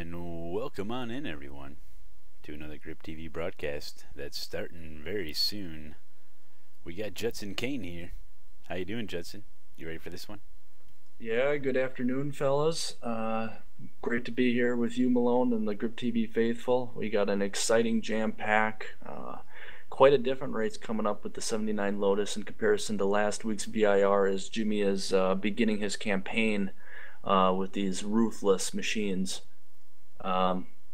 And welcome on in, everyone, to another Grip TV broadcast that's starting very soon. We got Judson Kane here. How you doing, Judson? You ready for this one? Yeah, good afternoon, fellas. Great to be here with you, Malone, and the Grip TV faithful. We got an exciting jam pack. Quite a different race coming up with the 79 Lotus in comparison to last week's VIR, as Jimmy is beginning his campaign with these ruthless machines.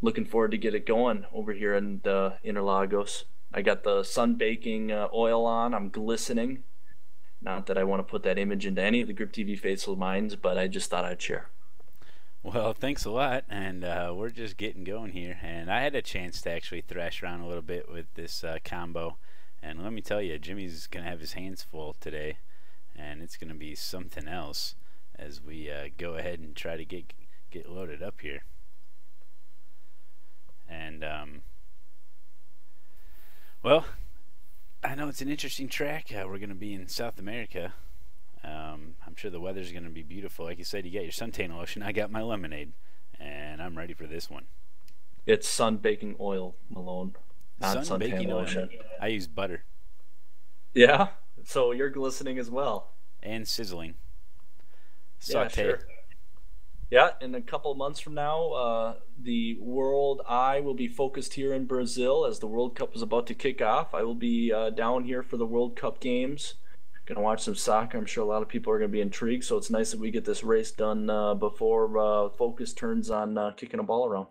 Looking forward to get it going over here in Interlagos. I got the sun baking oil on. I'm glistening. Not that I want to put that image into any of the Grip TV faithful minds, but I just thought I'd share. Well, thanks a lot, and we're just getting going here. And I had a chance to actually thrash around a little bit with this combo, and let me tell you, Jimmy's going to have his hands full today, and it's going to be something else as we go ahead and try to get loaded up here. And, well, I know it's an interesting track. We're going to be in South America. I'm sure the weather's going to be beautiful. Like you said, you got your suntan lotion. I got my lemonade, and I'm ready for this one. It's sun baking oil, Malone, not Sun suntan baking lotion. oil. I use butter Yeah, so you're glistening as well. and sizzling. Yeah, Saute. sure. Yeah, in a couple of months from now, the world eye will be focused here in Brazil as the World Cup is about to kick off. I will be down here for the World Cup games. Gonna watch some soccer. I'm sure a lot of people are gonna be intrigued. So it's nice that we get this race done before focus turns on kicking a ball around.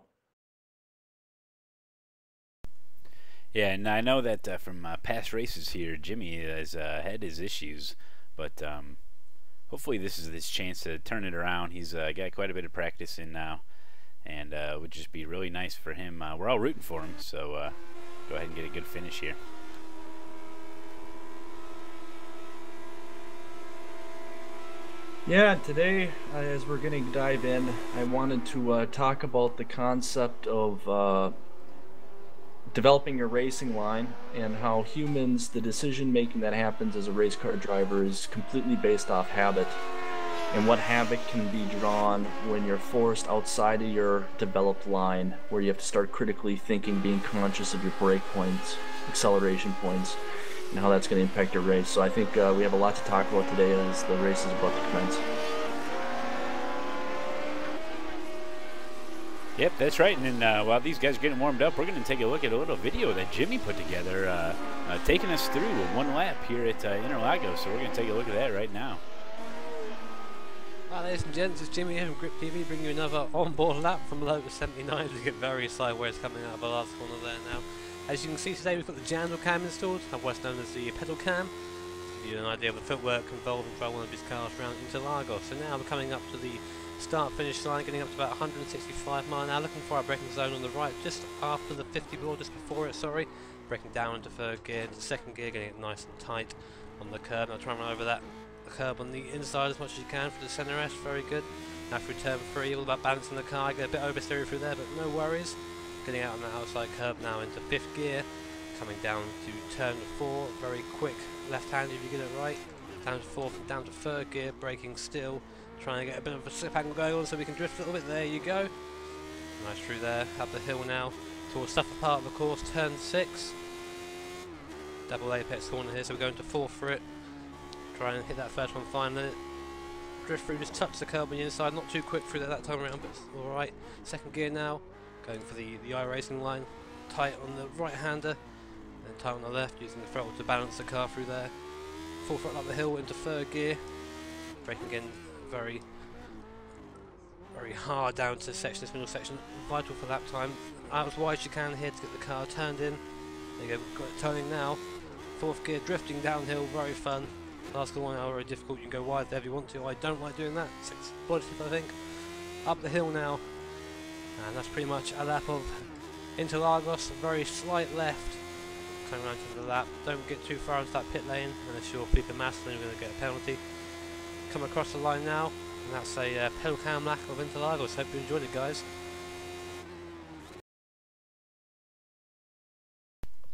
Yeah, and I know that from past races here, Jimmy has had his issues, but hopefully this is his chance to turn it around. He's got quite a bit of practice in now, and it would just be really nice for him. We're all rooting for him, so go ahead and get a good finish here. Yeah, today, as we're going to dive in, I wanted to talk about the concept of developing your racing line and how humans, the decision making that happens as a race car driver is completely based off habit, and what habit can be drawn when you're forced outside of your developed line, where you have to start critically thinking, being conscious of your brake points, acceleration points, and how that's going to impact your race. So I think we have a lot to talk about today as the race is about to commence. Yep, that's right. And then while these guys are getting warmed up, we're going to take a look at a little video that Jimmy put together, taking us through one lap here at Interlagos. So we're going to take a look at that right now. Hi ladies and gents, it's Jimmy here from Grip TV, bringing you another on-board lap from Lotus 79 as we get very sideways coming out of the last corner there now. As you can see today, we've got the Jandal cam installed, otherwise known as the pedal cam, to give you an idea of the footwork involved in driving one of these cars around Interlagos. So now we're coming up to the start-finish line, getting up to about 165 miles an hour, looking for our braking zone on the right, just after the 50 ball, just before it, sorry. Braking down into third gear, into second gear, getting it nice and tight on the curb. Now try and run over that curb on the inside as much as you can for the centre S, very good. Now through turn 3, all about balancing the car, get a bit oversteery through there, but no worries. Getting out on that outside curb now into 5th gear, coming down to turn 4, very quick left-handed if you get it right, down to 4th and down to 3rd gear, braking still, trying to get a bit of a slip angle going on so we can drift a little bit. There you go, nice through there, up the hill now towards Suffolk part of the course, turn 6, double apex corner here, so we're going to 4th for it, try and hit that first one finally, drift through, just touch the curb on the inside, not too quick through that time around, but alright. 2nd gear now, going for the iRacing line, tight on the right-hander, and tight on the left, using the throttle to balance the car through there. Full throttle up the hill into 3rd gear, braking again very hard down to this middle section, vital for lap time. Out as wide as you can here to get the car turned in. There you go, got it turning now. 4th gear, drifting downhill, very fun. Last one hour, very difficult, you can go wide there if you want to. I don't like doing that, 6 body tip I think. Up the hill now. And that's pretty much a lap of Interlagos, a very slight left, coming around to the lap. Don't get too far into that pit lane unless you're Felipe Massa, then you're going to get a penalty. Come across the line now, and that's a pedal cam lap of Interlagos. Hope you enjoyed it, guys.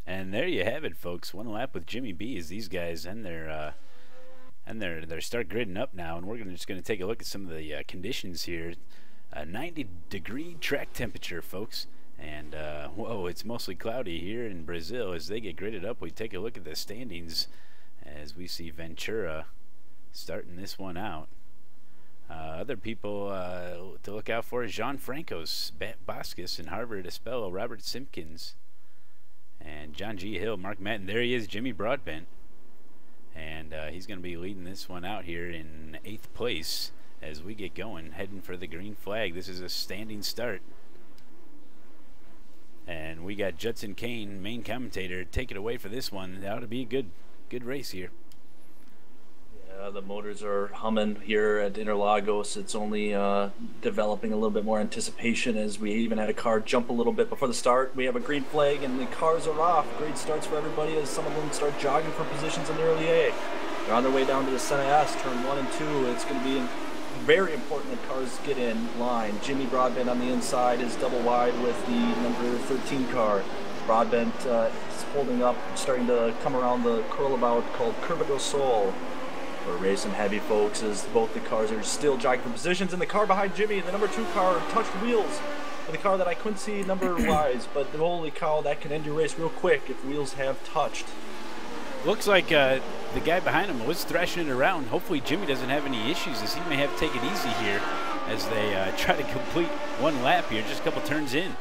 And there you have it, folks. One lap with Jimmy B as these guys and they're start gridding up now, and we're just going to take a look at some of the conditions here. a 90-degree track temperature, folks. And, whoa, it's mostly cloudy here in Brazil. As they get graded up, we take a look at the standings as we see Ventura starting this one out. Other people to look out for is Jean Francos, Boscus, and Harvard Espello, Robert Simpkins, and John G. Hill, Mark Matten. There he is, Jimmy Broadbent. And he's going to be leading this one out here in 8th place as we get going, heading for the green flag. This is a standing start. And we got Judson Kane, main commentator, take it away for this one. That ought to be a good race here. Yeah, the motors are humming here at Interlagos. It's only developing a little bit more anticipation as we even had a car jump a little bit before the start. We have a green flag and the cars are off. Great starts for everybody as some of them start jogging for positions in the early A. They're on their way down to the Senna S, turn 1 and 2. It's going to be very important that cars get in line. Jimmy Broadbent on the inside is double wide with the number 13 car. Broadbent is holding up, starting to come around the curlabout called Curva do Sol. We're racing heavy, folks, as both the cars are still jogging for positions. And the car behind Jimmy, the number 2 car, touched wheels for the car that I couldn't see number-wise. But holy cow, that can end your race real quick if wheels have touched. Looks like the guy behind him was thrashing it around. Hopefully Jimmy doesn't have any issues, as he may have to take it easy here as they try to complete one lap here, just a couple turns in.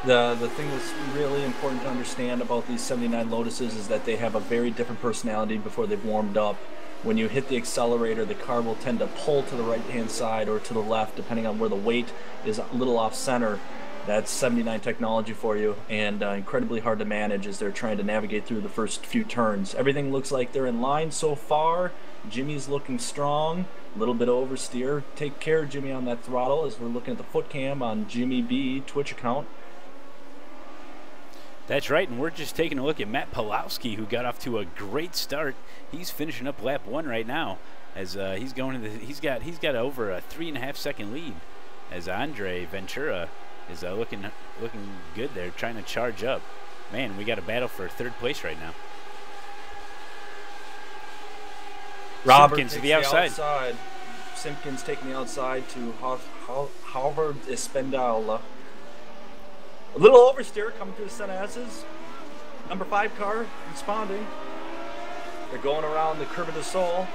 The thing that's really important to understand about these 79 Lotuses is that they have a very different personality before they've warmed up. When you hit the accelerator, the car will tend to pull to the right-hand side or to the left, depending on where the weight is a little off-center. That's 79 technology for you, and incredibly hard to manage as they're trying to navigate through the first few turns. Everything looks like they're in line so far. Jimmy's looking strong, a little bit of oversteer. Take care, Jimmy, on that throttle as we're looking at the foot cam on Jimmy B Twitch account. That's right, and we're just taking a look at Matt Pawlowski, who got off to a great start. He's finishing up lap 1 right now, as he's going to he's got over a 3.5-second lead, as Andre Ventura is looking good there, trying to charge up. Man, we got a battle for 3rd place right now. Robert Simpkins to the outside. Simpkins taking the outside to Harvard Espendala. A little oversteer coming through the Senna S's. Number 5 car responding. They're going around the Curva do Sol.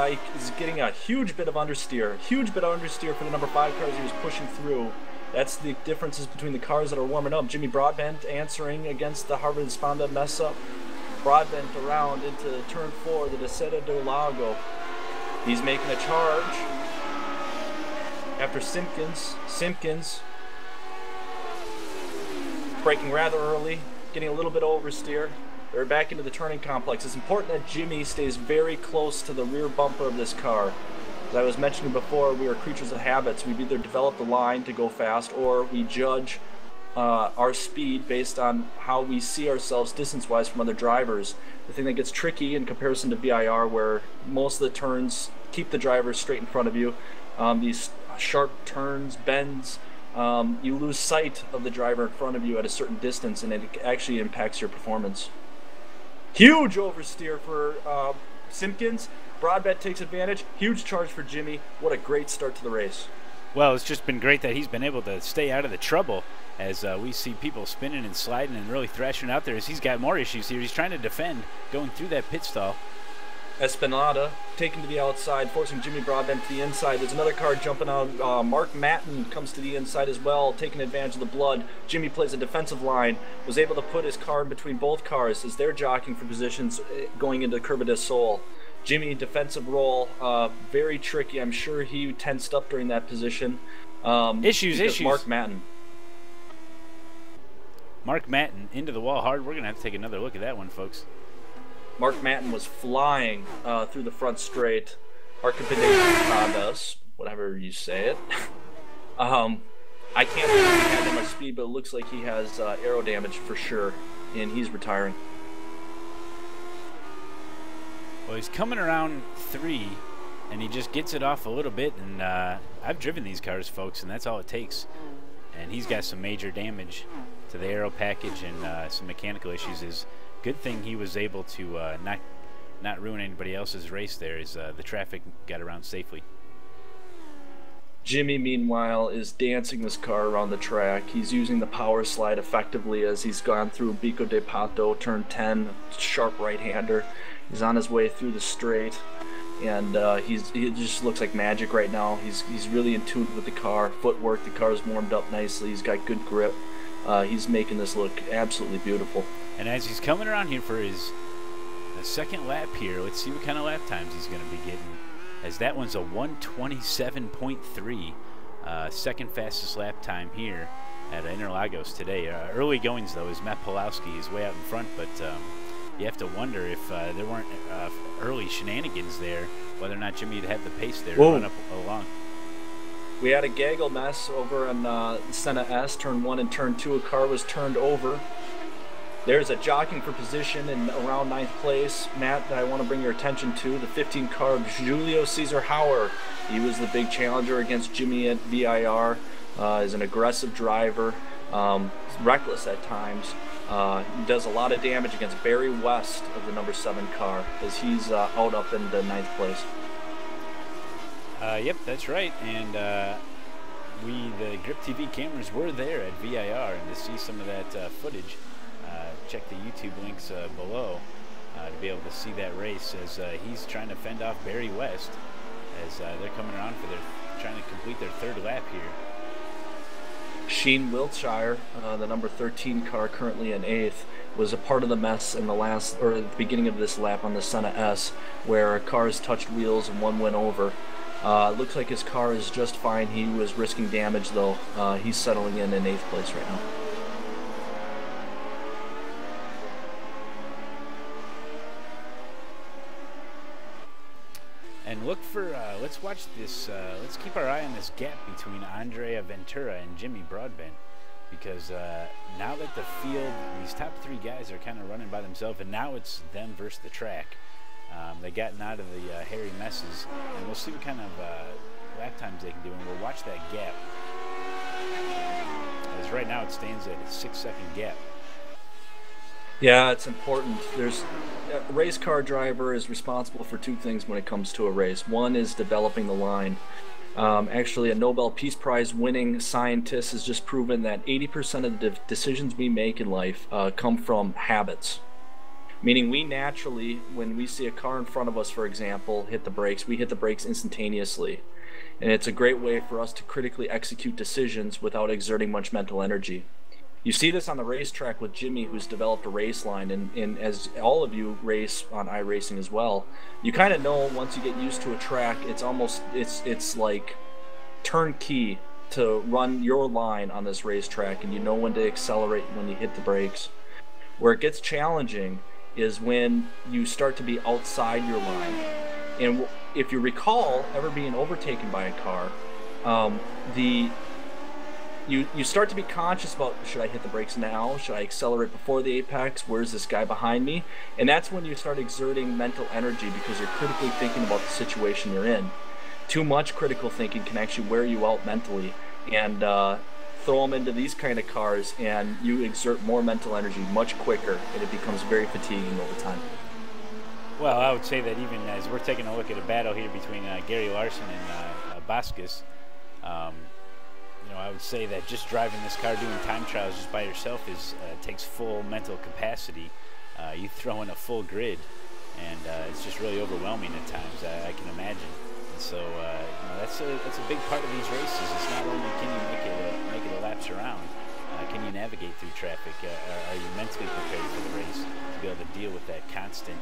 He's getting a huge bit of understeer. Huge bit of understeer for the number 5 cars he was pushing through. That's the differences between the cars that are warming up. Jimmy Broadbent answering against the Harvard Sponda mess up. Broadbent around into turn 4, the Descida do Lago. He's making a charge. After Simpkins braking rather early, getting a little bit of oversteer. They're back into the turning complex. It's important that Jimmy stays very close to the rear bumper of this car. As I was mentioning before, we are creatures of habits. We've either developed a line to go fast, or we judge our speed based on how we see ourselves distance-wise from other drivers. The thing that gets tricky in comparison to VIR, where most of the turns keep the driver straight in front of you, these sharp turns, bends, you lose sight of the driver in front of you at a certain distance, and it actually impacts your performance. Huge oversteer for Simpkins. Broadbent takes advantage. Huge charge for Jimmy. What a great start to the race. Well, it's just been great that he's been able to stay out of the trouble as we see people spinning and sliding and really thrashing out there as he's got more issues here. He's trying to defend, going through that pit stall. Espinada taken to the outside, forcing Jimmy Broadbent to the inside. There's another car jumping out. Mark Matten comes to the inside as well, taking advantage of the blood. Jimmy plays a defensive line, was able to put his car in between both cars as they're jockeying for positions going into Curva do Sol. Jimmy, defensive role, very tricky. I'm sure he tensed up during that position. Issues. Mark Matten into the wall hard. We're going to have to take another look at that one, folks. Mark Matten was flying through the front straight. Archipedes, whatever you say it. I can't believe he had that much speed, but it looks like he has aero damage for sure, and he's retiring. Well, he's coming around 3, and he just gets it off a little bit, and I've driven these cars, folks, and that's all it takes. And he's got some major damage to the aero package and some mechanical issues. Is good thing he was able to not ruin anybody else's race there, as the traffic got around safely. Jimmy, meanwhile, is dancing this car around the track. He's using the power slide effectively as he's gone through Bico de Pato, turn 10, sharp right-hander. He's on his way through the straight, and he just looks like magic right now. He's really in tune with the car, footwork. The car's warmed up nicely. He's got good grip. He's making this look absolutely beautiful. And as he's coming around here for his second lap here, let's see what kind of lap times he's going to be getting. As that one's a 1:27.3, second fastest lap time here at Interlagos today. Early goings, though, is Matt Pulowski is way out in front, but you have to wonder if there weren't early shenanigans there, whether or not Jimmy would have the pace there to run up along. We had a gaggle mess over on Senna S, turn 1 and turn 2. A car was turned over. There's a jockeying for position in around 9th place. Matt, I want to bring your attention to the 15 car of Julio Cesar Hauer. He was the big challenger against Jimmy at VIR. Is an aggressive driver, reckless at times. He does a lot of damage against Barry West of the number 7 car as he's out up in the 9th place. Yep, that's right. And the Grip TV cameras were there at VIR, and to see some of that footage, check the YouTube links below to be able to see that race as he's trying to fend off Barry West as they're coming around for trying to complete their 3rd lap here. Sheen Wiltshire, the number 13 car currently in 8th, was a part of the mess in at the beginning of this lap on the Senna S, where cars touched wheels and one went over. Looks like his car is just fine. He was risking damage though. He's settling in 8th place right now. And look for, let's watch this, let's keep our eye on this gap between Andrea Ventura and Jimmy Broadbent, because now that the field, these top 3 guys are kind of running by themselves, and now it's them versus the track. They've gotten out of the hairy messes, and we'll see what kind of lap times they can do, and we'll watch that gap. As right now it stands at a 6-second gap. Yeah, it's important. A race car driver is responsible for 2 things when it comes to a race. One is developing the line. Actually, a Nobel Peace Prize winning scientist has just proven that 80% of the decisions we make in life come from habits. Meaning we naturally, when we see a car in front of us, for example, hit the brakes, we hit the brakes instantaneously. And it's a great way for us to critically execute decisions without exerting much mental energy. You see this on the racetrack with Jimmy, who's developed a race line, and as all of you race on iRacing as well, you kind of know once you get used to a track, it's like turnkey to run your line on this racetrack, and you know when to accelerate when you hit the brakes. Where it gets challenging is when you start to be outside your line. And if you recall ever being overtaken by a car, you start to be conscious about, should I hit the brakes now? Should I accelerate before the apex? Where's this guy behind me? And that's when you start exerting mental energy because you're critically thinking about the situation you're in. Too much critical thinking can actually wear you out mentally, and throw them into these kind of cars and you exert more mental energy much quicker, and it becomes very fatiguing over time. Well, I would say that even as we're taking a look at a battle here between Gary Larson and Vasquez, I would say that just driving this car, doing time trials just by yourself, takes full mental capacity. You throw in a full grid, and it's just really overwhelming at times, I can imagine. And so that's a big part of these races. It's not only can you make it a laps around, can you navigate through traffic? Are you mentally prepared for the race to be able to deal with that constant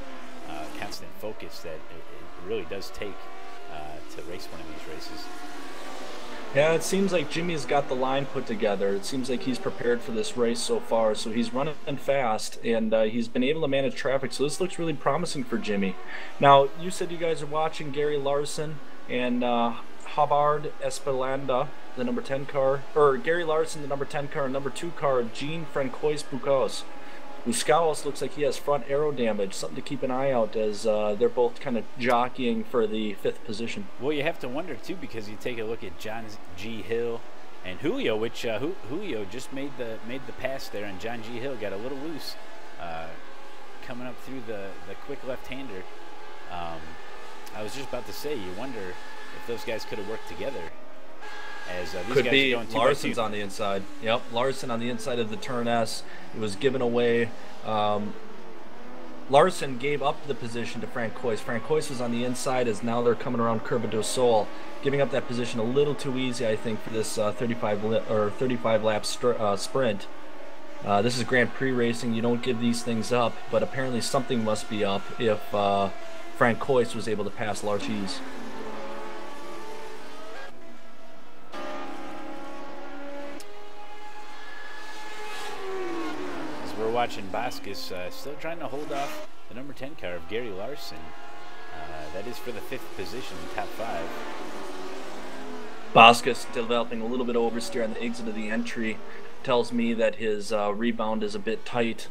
focus that it really does take to race one of these races? Yeah, it seems like Jimmy's got the line put together. It seems like he's prepared for this race so far. So he's running fast, and he's been able to manage traffic. So this looks really promising for Jimmy. Now, you said you guys are watching Gary Larson and Havard Espelanda, the number 10 car, or Gary Larson, the number 10 car, and number 2 car, Jean Francois Bucos. Buscalos looks like he has front aero damage, something to keep an eye out as they're both kind of jockeying for the 5th position. Well, you have to wonder too, because you take a look at John G. Hill and Julio, which Julio just made the pass there, and John G. Hill got a little loose coming up through the quick left-hander. I was just about to say, you wonder if those guys could have worked together as these Could guys be are going 2 Larson's by 2. on the inside. Yep, Larson on the inside of the turn S. It was given away. Larson gave up the position to Francois. Francois was on the inside as now they're coming around Curva do Sol, giving up that position a little too easy, I think, for this 35 lap sprint. This is Grand Prix racing. You don't give these things up, but apparently something must be up if Francois was able to pass Lartiz. We're watching Vasquez still trying to hold off the number 10 car of Gary Larson. That is for the 5th position, top 5. Vasquez developing a little bit of oversteer on the exit of the entry. Tells me that his rebound is a bit tight.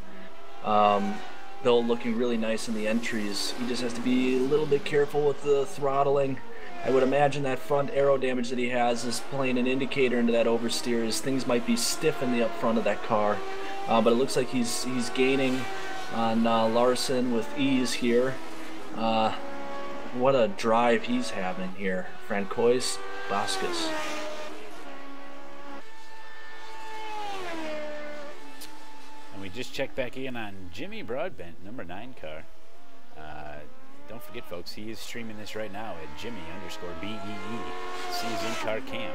Though looking really nice in the entries. He just has to be a little bit careful with the throttling. I would imagine that front aero damage that he has is playing an indicator into that oversteer, as things might be stiff in the up front of that car. But it looks like he's gaining on Larson with ease here. What a drive he's having here. Francois Vasquez. And we just checked back in on Jimmy Broadbent, number 9 car. Don't forget, folks, he is streaming this right now at Jimmy_BEE. See his in-car cam.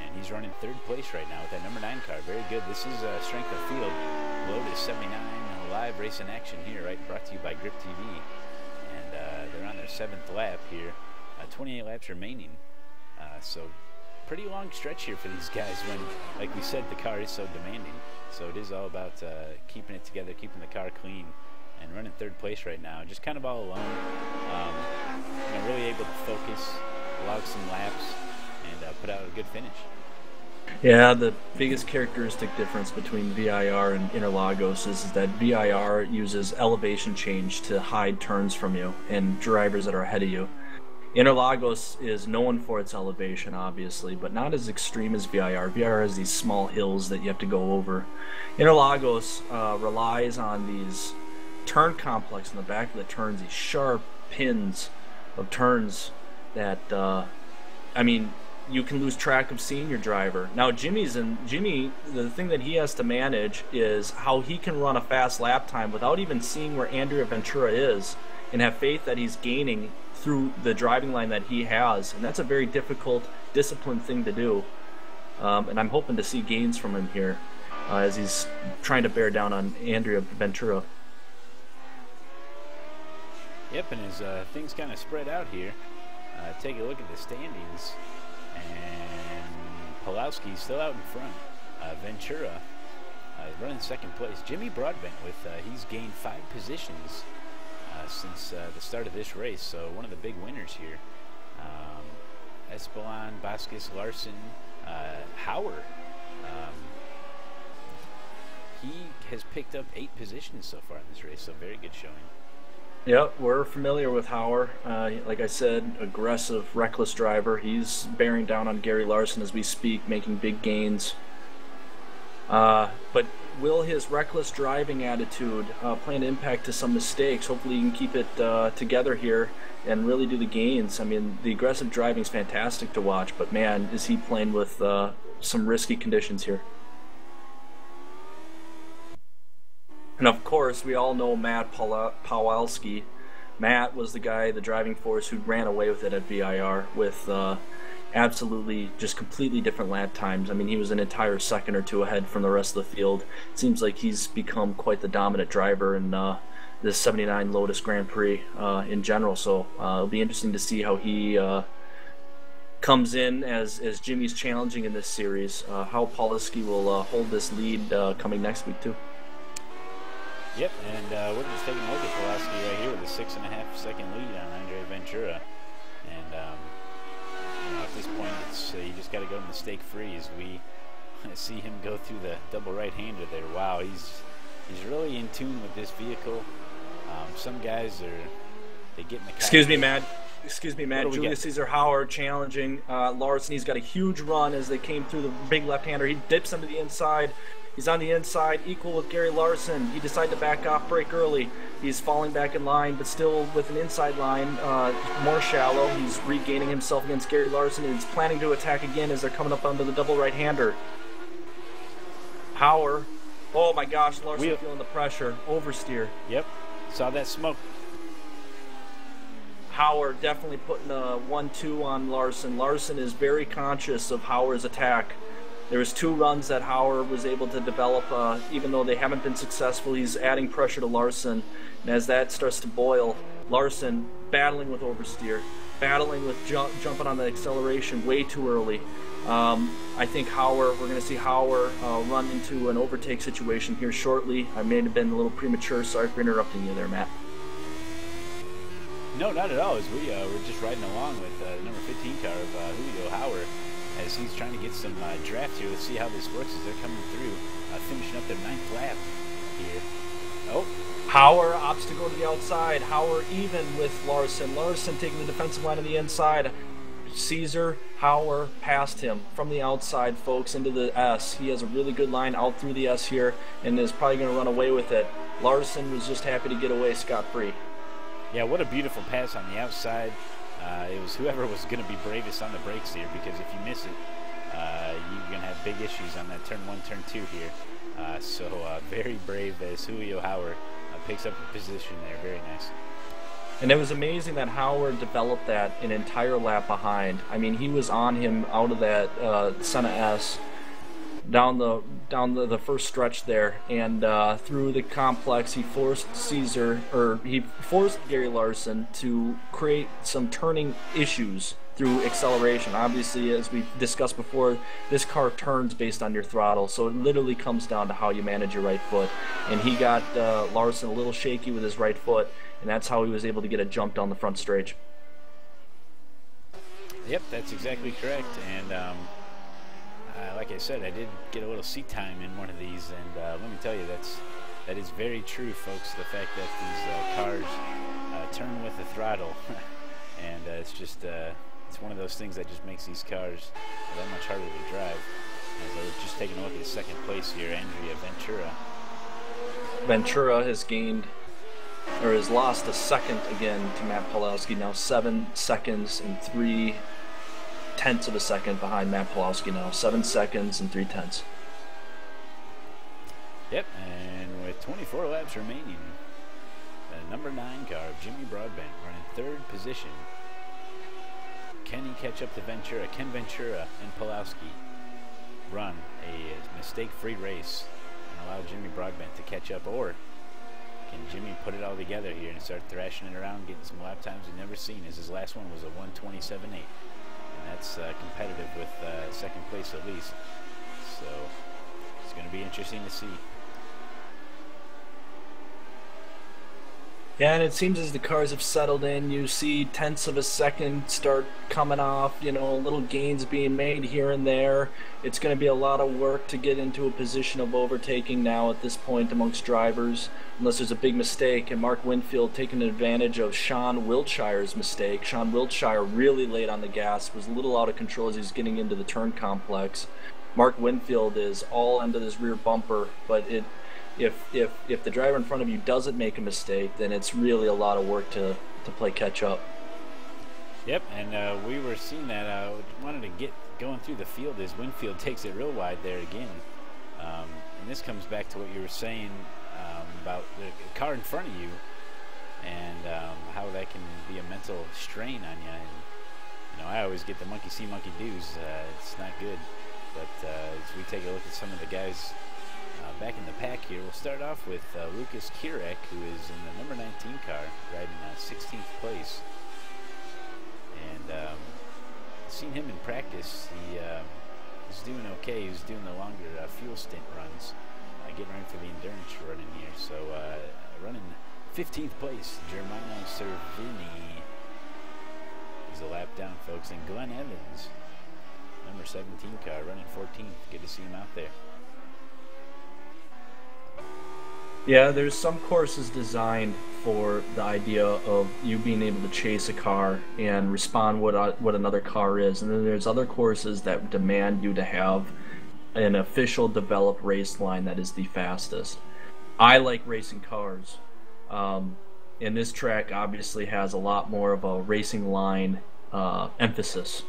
And he's running 3rd place right now with that number 9 car. Very good. This is Strength of Field. Lotus 79 live racing action here, right? Brought to you by Grip TV. And they're on their 7th lap here. 28 laps remaining. So pretty long stretch here for these guys when, like we said, the car is so demanding. So it is all about keeping it together, keeping the car clean, and running 3rd place right now. Just kind of all alone. You know, really able to focus, log some laps, and put out a good finish. Yeah, the biggest characteristic difference between VIR and Interlagos is that VIR uses elevation change to hide turns from you and drivers that are ahead of you. Interlagos is known for its elevation, obviously, but not as extreme as VIR. VIR has these small hills that you have to go over. Interlagos relies on these turn complex in the back of the turns, these sharp pins of turns that, I mean, you can lose track of seeing your driver. Now, Jimmy, the thing that he has to manage is how he can run a fast lap time without even seeing where Andrea Ventura is, and have faith that he's gaining through the driving line that he has. And that's a very difficult, disciplined thing to do. And I'm hoping to see gains from him here as he's trying to bear down on Andrea Ventura. Yep, and as things kind of spread out here, take a look at the standings. And Pulowski's still out in front. Ventura running 2nd place. Jimmy Broadbent with he's gained 5 positions since the start of this race, so one of the big winners here. Espelon, Vasquez, Larson, Howard. He has picked up 8 positions so far in this race, so very good showing. Yep, we're familiar with Hauer. Like I said, aggressive, reckless driver. He's bearing down on Gary Larson as we speak, making big gains. But will his reckless driving attitude play an impact to some mistakes? Hopefully he can keep it together here and really do the gains. I mean, the aggressive driving is fantastic to watch, but man, is he playing with some risky conditions here. And of course, we all know Matt Pawalski. Matt was the guy, the driving force, who ran away with it at VIR with absolutely just completely different lap times. I mean, he was an entire second or two ahead from the rest of the field. It seems like he's become quite the dominant driver in this 79 Lotus Grand Prix in general. So it'll be interesting to see how he comes in as Jimmy's challenging in this series. How Pawalski will hold this lead coming next week too. Yep, and we're just taking a look at Pulaski right here with a 6.5-second lead on Andrea Ventura. And you know, at this point, it's you just got to go mistake-free as we see him go through the double right-hander there. Wow, he's really in tune with this vehicle. Some guys they get in the car. Excuse me, Matt. Julius Caesar Howard challenging Larson. He's got a huge run as they came through the big left-hander. He dips into the inside. He's on the inside, equal with Gary Larson. He decided to back off, break early. He's falling back in line, but still with an inside line, more shallow. He's regaining himself against Gary Larson, and he's planning to attack again as they're coming up onto the double right-hander. Hauer. Oh my gosh, Larson feeling the pressure. Oversteer. Yep, saw that smoke. Hauer definitely putting a 1-2 on Larson. Larson is very conscious of Hauer's attack. There was 2 runs that Hauer was able to develop, even though they haven't been successful. He's adding pressure to Larson, and as that starts to boil, Larson battling with oversteer, battling with jumping on the acceleration way too early. I think Hauer, we're going to see Hauer run into an overtake situation here shortly. I may have been a little premature. Sorry for interrupting you there, Matt. No, not at all. As we were just riding along with the number 15 car of Julio Hauer, as he's trying to get some draft here. Let's see how this works as they're coming through, finishing up their 9th lap here. Oh, Hauer opts to go to the outside. Hauer even with Larson. Larson taking the defensive line on the inside. Caesar, Hauer passed him from the outside, folks, into the S. He has a really good line out through the S here and is probably going to run away with it. Larson was just happy to get away scot-free. Yeah, what a beautiful pass on the outside. It was whoever was going to be bravest on the brakes here, because if you miss it, you're going to have big issues on that turn 1, turn 2 here. So very brave as Julio Hauer picks up a position there. Very nice. And it was amazing that Hauer developed that an entire lap behind. I mean, he was on him out of that Senna S down the first stretch there, and through the complex he forced Gary Larson to create some turning issues through acceleration. Obviously, as we discussed before, this car turns based on your throttle, so it literally comes down to how you manage your right foot, and he got Larson a little shaky with his right foot, and that's how he was able to get a jump down the front straight. Yep, that's exactly correct. And like I said, I did get a little seat time in one of these, and let me tell you, that is very true, folks. The fact that these cars turn with the throttle, and it's just it's one of those things that just makes these cars that much harder to drive. As I was just taking a look at second place here, Andrea Ventura. Ventura has gained, or has lost a second again to Matt Pawlowski, now 7 seconds and 3/10 of a second behind Matt Pawlowski now. 7 seconds and 3/10. Yep, and with 24 laps remaining, the number 9 car of Jimmy Broadbent running 3rd position. Can he catch up to Ventura? Can Ventura and Pawlowski run a mistake-free race and allow Jimmy Broadbent to catch up, or can Jimmy put it all together here and start thrashing it around, getting some lap times we've never seen, as his last one was a 1:27.8, and that's competitive with second place at least. So it's going to be interesting to see. Yeah, and it seems as the cars have settled in, you see tenths of a second start coming off, you know, little gains being made here and there. It's going to be a lot of work to get into a position of overtaking now at this point amongst drivers, unless there's a big mistake. And Mark Winfield taking advantage of Sean Wiltshire's mistake. Sean Wiltshire really laid on the gas, was a little out of control as he's getting into the turn complex. Mark Winfield is all into this rear bumper, but if the driver in front of you doesn't make a mistake, then it's really a lot of work to play catch up. Yep, and we were seeing that. Wanted to get going through the field as Winfield takes it real wide there again. And this comes back to what you were saying about the car in front of you, and how that can be a mental strain on you. And, you know, I always get the monkey see, monkey do's. It's not good. But as we take a look at some of the guys back in the pack here, we'll start off with Lucas Kirek, who is in the number 19 car, riding 16th place. And seen him in practice. He was doing okay. He was doing the longer fuel stint runs, getting ready for the endurance running here. So running 15th place, Germano Cervini. He's a lap down, folks. And Glenn Evans, number 17 car, running 14th. Good to see him out there. Yeah, there's some courses designed for the idea of you being able to chase a car and respond what another car is, and then there's other courses that demand you to have an official developed race line that is the fastest. I like racing cars. And this track obviously has a lot more of a racing line emphasis.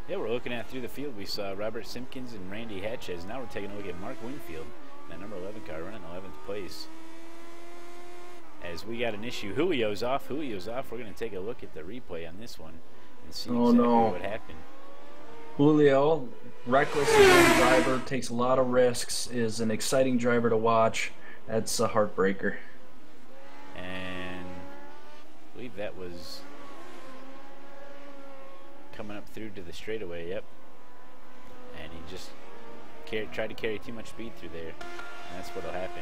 Yeah, we're looking at through the field. We saw Robert Simpkins and Randy Hatches. Now we're taking a look at Mark Winfield, that number 11 car, running 11th place. As we got an issue, Julio's off. We're going to take a look at the replay on this one and see exactly what happened. Julio, reckless driver, takes a lot of risks, is an exciting driver to watch. That's a heartbreaker. And I believe that was coming up through to the straightaway, yep. And he just tried to carry too much speed through there, and that's what'll happen.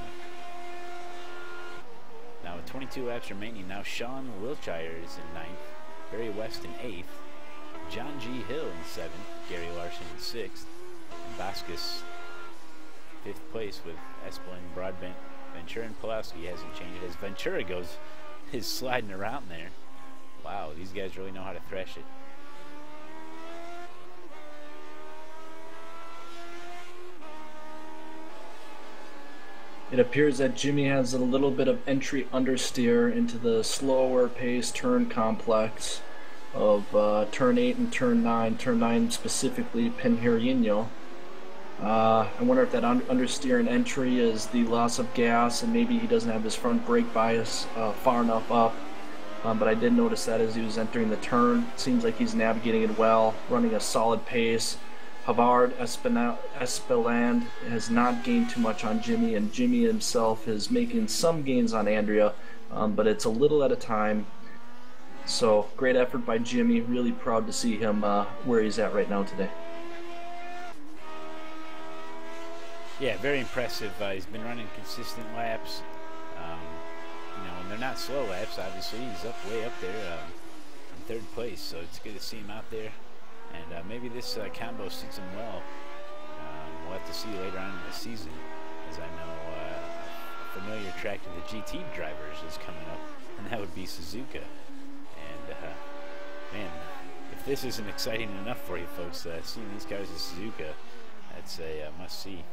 Now with 22 laps remaining, now Sean Wiltshire is in 9th, Barry West in 8th, John G. Hill in 7th, Gary Larson in 6th, and Vasquez 5th place with Esplin, Broadbent, Ventura, and Pulaski hasn't changed. As Ventura is sliding around there. Wow, these guys really know how to thrash it. It appears that Jimmy has a little bit of entry understeer into the slower pace turn complex of turn 8 and turn 9. Turn 9 specifically Penjarino. I wonder if that understeer and entry is the loss of gas, and maybe he doesn't have his front brake bias far enough up. But I did notice that as he was entering the turn. Seems like he's navigating it well, running a solid pace. Havard Espeland has not gained too much on Jimmy, and Jimmy himself is making some gains on Andrea, but it's a little at a time. So great effort by Jimmy. Really proud to see him where he's at right now today. Yeah, very impressive. He's been running consistent laps. You know, and they're not slow laps. Obviously, he's way up there in 3rd place. So it's good to see him out there. And maybe this combo suits him well. We'll have to see later on in the season, as I know a familiar track to the GT drivers is coming up, and that would be Suzuka. And man, if this isn't exciting enough for you folks, seeing these cars at Suzuka, that's a must-see.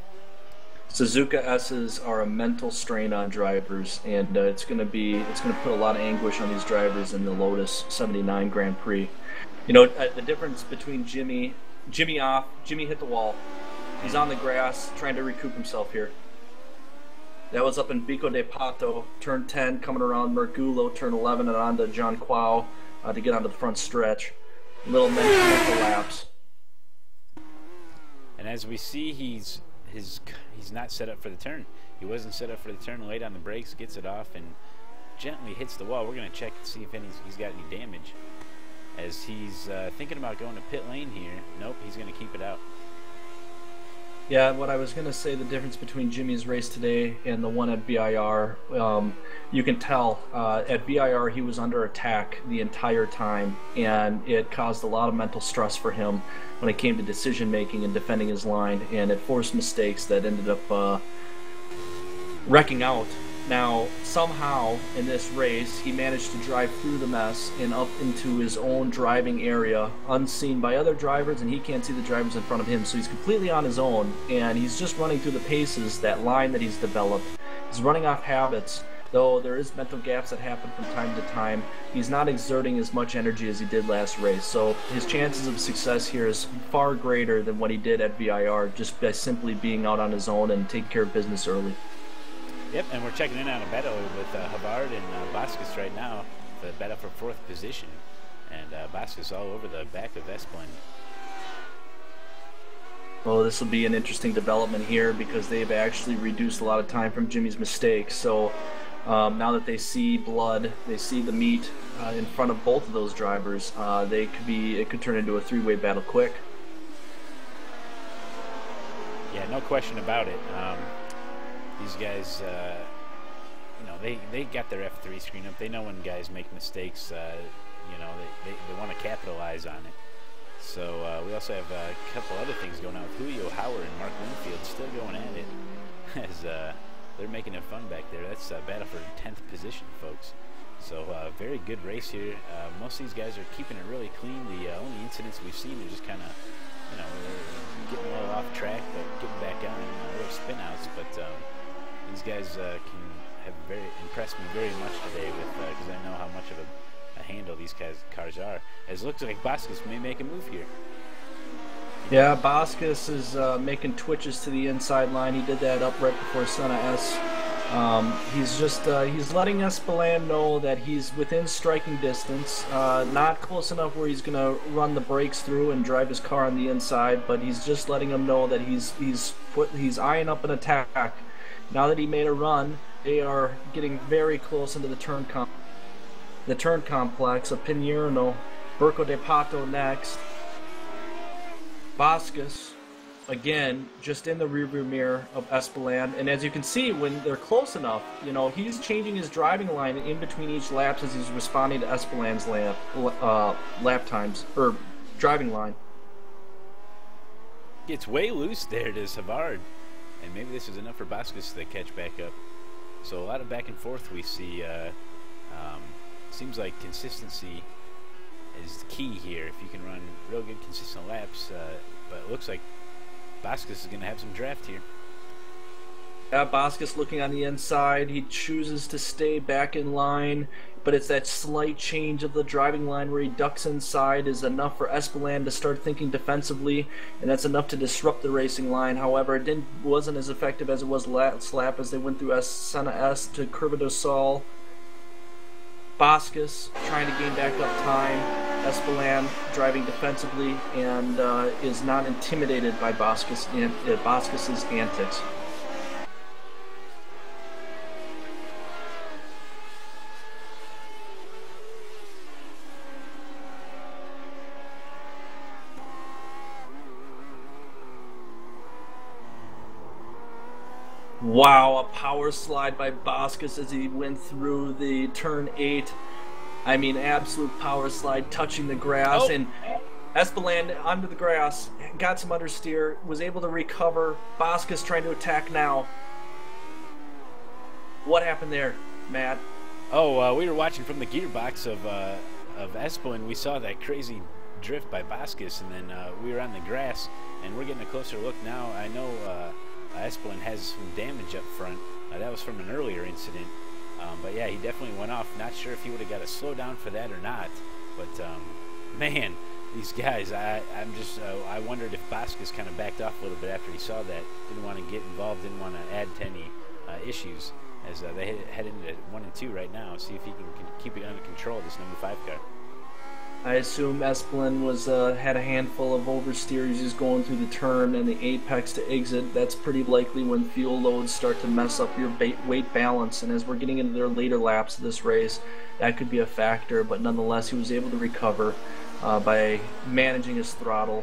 Suzuka S's are a mental strain on drivers, and it's going to put a lot of anguish on these drivers in the Lotus 79 Grand Prix. You know, the difference between Jimmy hit the wall. He's on the grass trying to recoup himself here. That was up in Bico de Pato, turn 10, coming around Mergulo, turn 11, and onto John Quao to get onto the front stretch. Little mental lapse. And as we see, he's not set up for the turn. He wasn't set up for the turn, laid on the brakes, gets it off, and gently hits the wall. We're going to check to see if he's got any damage. As he's thinking about going to pit lane here. Nope, he's going to keep it out. Yeah, what I was going to say, the difference between Jimmy's race today and the one at BIR, you can tell at BIR he was under attack the entire time, and it caused a lot of mental stress for him when it came to decision making and defending his line, and it forced mistakes that ended up wrecking out. Now, somehow in this race, he managed to drive through the mess and up into his own driving area, unseen by other drivers, and he can't see the drivers in front of him. So he's completely on his own, and he's just running through the paces, that line that he's developed. He's running off habits, though there is mental gaps that happen from time to time. He's not exerting as much energy as he did last race. So his chances of success here is far greater than what he did at VIR, just by simply being out on his own and taking care of business early. Yep, and we're checking in on a battle with Havard and Vasquez right now. The battle for 4th position. And Vasquez all over the back of Esplin. Well, this will be an interesting development here because they've actually reduced a lot of time from Jimmy's mistakes. So now that they see blood, they see the meat in front of both of those drivers, it could turn into a 3-way battle quick. Yeah, no question about it. These guys, you know, they got their F3 screen up. They know when guys make mistakes, you know, they want to capitalize on it. So we also have a couple other things going on with Julio Howard and Mark Winfield still going at it as they're making it fun back there. That's a battle for 10th position, folks. So very good race here. Most of these guys are keeping it really clean. The only incidents we've seen are just kind of you know, getting a little off track, but getting back on little spin outs. But these guys can have impressed me very much today with because I know how much of a handle these cars are. As it looks like Vasquez may make a move here. Yeah, Vasquez is making twitches to the inside line. He did that up right before Senna S. He's letting Espelin know that he's within striking distance, not close enough where he's gonna run the brakes through and drive his car on the inside, but he's just letting him know that he's eyeing up an attack. Now that he made a run, they are getting very close into the turn complex of Pinheiro, Burco de Pato next. Vasquez, again, just in the rearview mirror of Espelin, and as you can see, when they're close enough, he's changing his driving line in between each laps as he's responding to Espelin's lap times, or driving line. Gets way loose there to Savard, and maybe this is enough for Vasquez to catch back up. So a lot of back and forth we see. Seems like consistency is the key here. If you can run real good consistent laps, but it looks like Vasquez is going to have some draft here. Yeah, Vasquez looking on the inside. He chooses to stay back in line, but it's that slight change of the driving line where he ducks inside is enough for Espelin to start thinking defensively, and that's enough to disrupt the racing line. However, it wasn't as effective as it was last lap as they went through Senna S to Curva do Sol. Vasquez trying to gain back up time. Espelin driving defensively and is not intimidated by Vasquez's antics. Wow, a power slide by Vasquez as he went through the turn 8. I mean, absolute power slide, touching the grass, and Espelin under the grass, got some understeer, was able to recover. Vasquez trying to attack now. What happened there, Matt? Oh, we were watching from the gearbox of Espelin. We saw that crazy drift by Vasquez, and then we were on the grass, and we're getting a closer look now. I know Espelin has some damage up front. That was from an earlier incident. But yeah, he definitely went off. Not sure if he would have got a slowdown for that or not. But man, these guys, I wondered if Vasquez kind of backed off a little bit after he saw that. Didn't want to get involved, didn't want to add to any issues as they head into 1 and 2 right now. See if he can keep it under control, this number 5 car. I assume Espelin had a handful of oversteers. He's going through the turn and the apex to exit. That's pretty likely when fuel loads start to mess up your weight balance. And as we're getting into their later laps of this race, that could be a factor. But nonetheless, he was able to recover by managing his throttle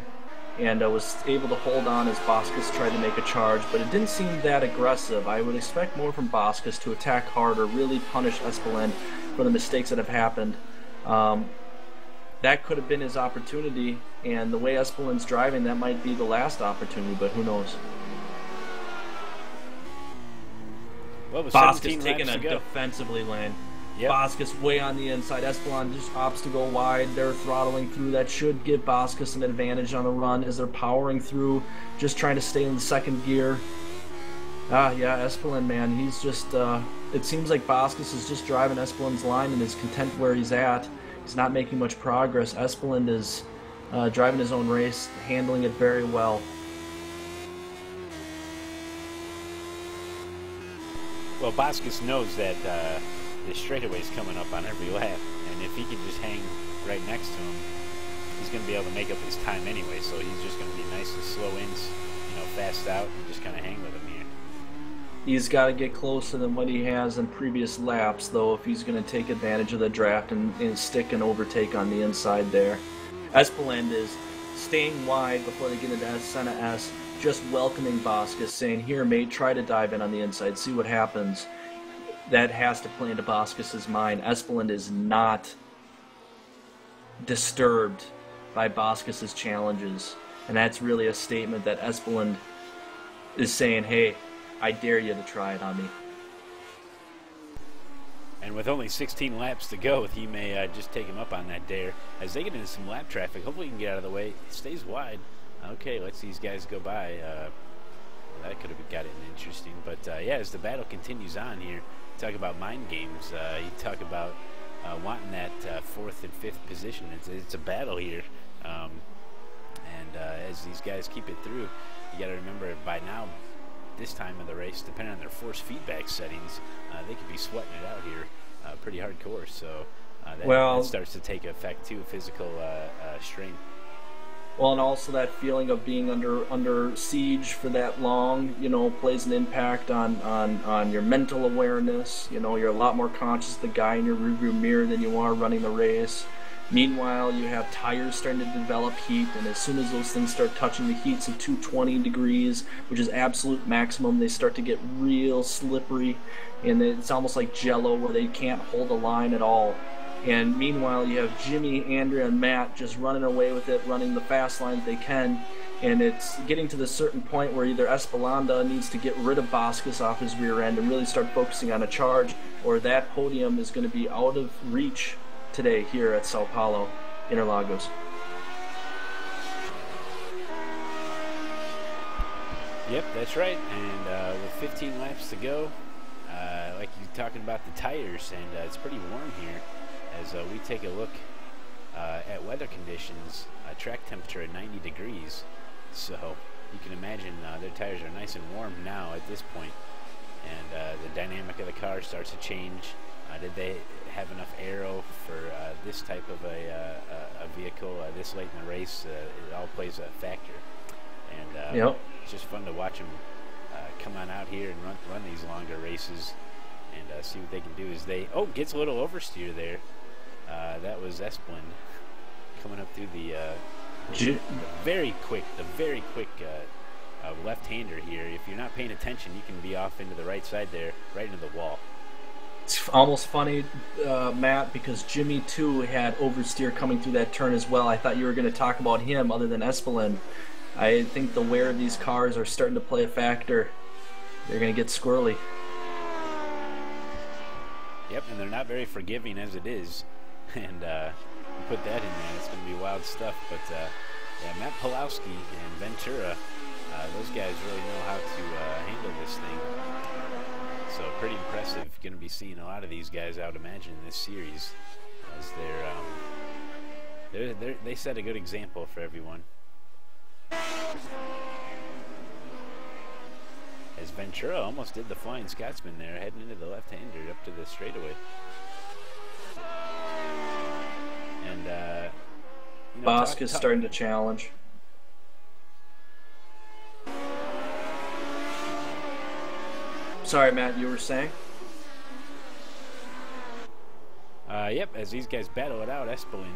and was able to hold on as Vasquez tried to make a charge. But it didn't seem that aggressive. I would expect more from Vasquez to attack harder, really punish Espelin for the mistakes that have happened. That could have been his opportunity, and the way Espelin's driving, that might be the last opportunity, but who knows? Well, Vasquez taking a defensively lane. Yep. Vasquez way on the inside. Espelin just opts to go wide. They're throttling through. That should give Vasquez an advantage on the run as they're powering through, just trying to stay in the second gear. Yeah, Espelin, man, he's just, it seems like Vasquez is just driving Espelin's line and is content where he's at. He's not making much progress. Espelin is driving his own race, handling it very well. Well, Vasquez knows that the straightaway is coming up on every lap, and if he can just hang right next to him, he's going to be able to make up his time anyway. So he's just going to be nice and slow in, fast out, and just kind of hang with him here. He's got to get closer than what he has in previous laps, though, if he's going to take advantage of the draft and stick an overtake on the inside there. Espelin is staying wide before they get into Senna S, just welcoming Vasquez, saying, "Here, mate, try to dive in on the inside, see what happens." That has to play into Vasquez's mind. Espelin is not disturbed by Vasquez's challenges, and that's really a statement that Espelin is saying, "Hey, I dare you to try it on me." And with only 16 laps to go, he may just take him up on that dare. As they get into some lap traffic, hopefully he can get out of the way. He stays wide. Okay, let's these guys go by. That could have got it interesting. But yeah, as the battle continues on here, talk about mind games. You talk about wanting that 4th and 5th position. It's a battle here. And as these guys keep it through, you got to remember by now, this time of the race, depending on their force feedback settings, they could be sweating it out here pretty hardcore. So that starts to take effect too, physical strain. Well, and also that feeling of being under siege for that long, you know, plays an impact on your mental awareness. You know, you're a lot more conscious of the guy in your rearview mirror than you are running the race. Meanwhile, you have tires starting to develop heat, and as soon as those things start touching the heats of 220 degrees, which is absolute maximum, they start to get real slippery, and it's almost like Jello where they can't hold a line at all. And meanwhile, you have Jimmy, Andrea, and Matt just running away with it, running the fast line that they can. And it's getting to the certain point where either Espelanda needs to get rid of Boscus off his rear end and really start focusing on a charge, or that podium is going to be out of reach today here at Sao Paulo, Interlagos. Yep, that's right. And with 15 laps to go, like you're talking about the tires, and it's pretty warm here. As we take a look at weather conditions, track temperature at 90 degrees. So you can imagine their tires are nice and warm now at this point. And the dynamic of the car starts to change. Did they have enough aero for this type of a vehicle this late in the race? It all plays a factor. And it's just fun to watch them come on out here and run these longer races and see what they can do. As they gets a little oversteer there. That was Esplin coming up through the very quick left-hander here. If you're not paying attention, you can be off into the right side there, right into the wall. It's almost funny, Matt, because Jimmy too had oversteer coming through that turn as well. I thought you were going to talk about him other than Espelin. I think the wear of these cars are starting to play a factor. They're going to get squirrely. Yep, and they're not very forgiving as it is. And you put that in there, it's going to be wild stuff. But yeah, Matt Pulowski and Ventura, those guys really know how to handle this thing. So pretty impressive. Going to be seeing a lot of these guys, I would imagine, in this series, as they set a good example for everyone. As Ventura almost did the Flying Scotsman there, heading into the left-hander up to the straightaway. And Bosk is starting to challenge. Sorry, Matt, you were saying? Yep, as these guys battle it out, Espelin.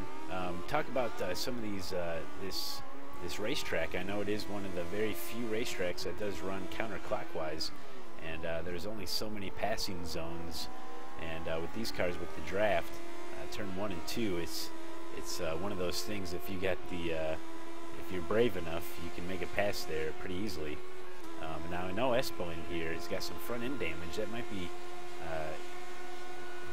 Talk about some of these, this racetrack. I know it is one of the very few racetracks that does run counterclockwise, and there's only so many passing zones. And with these cars, with the draft, turn 1 and 2, it's one of those things. If you got the, if you're brave enough, you can make a pass there pretty easily. Now I know Espelin here has got some front end damage that might be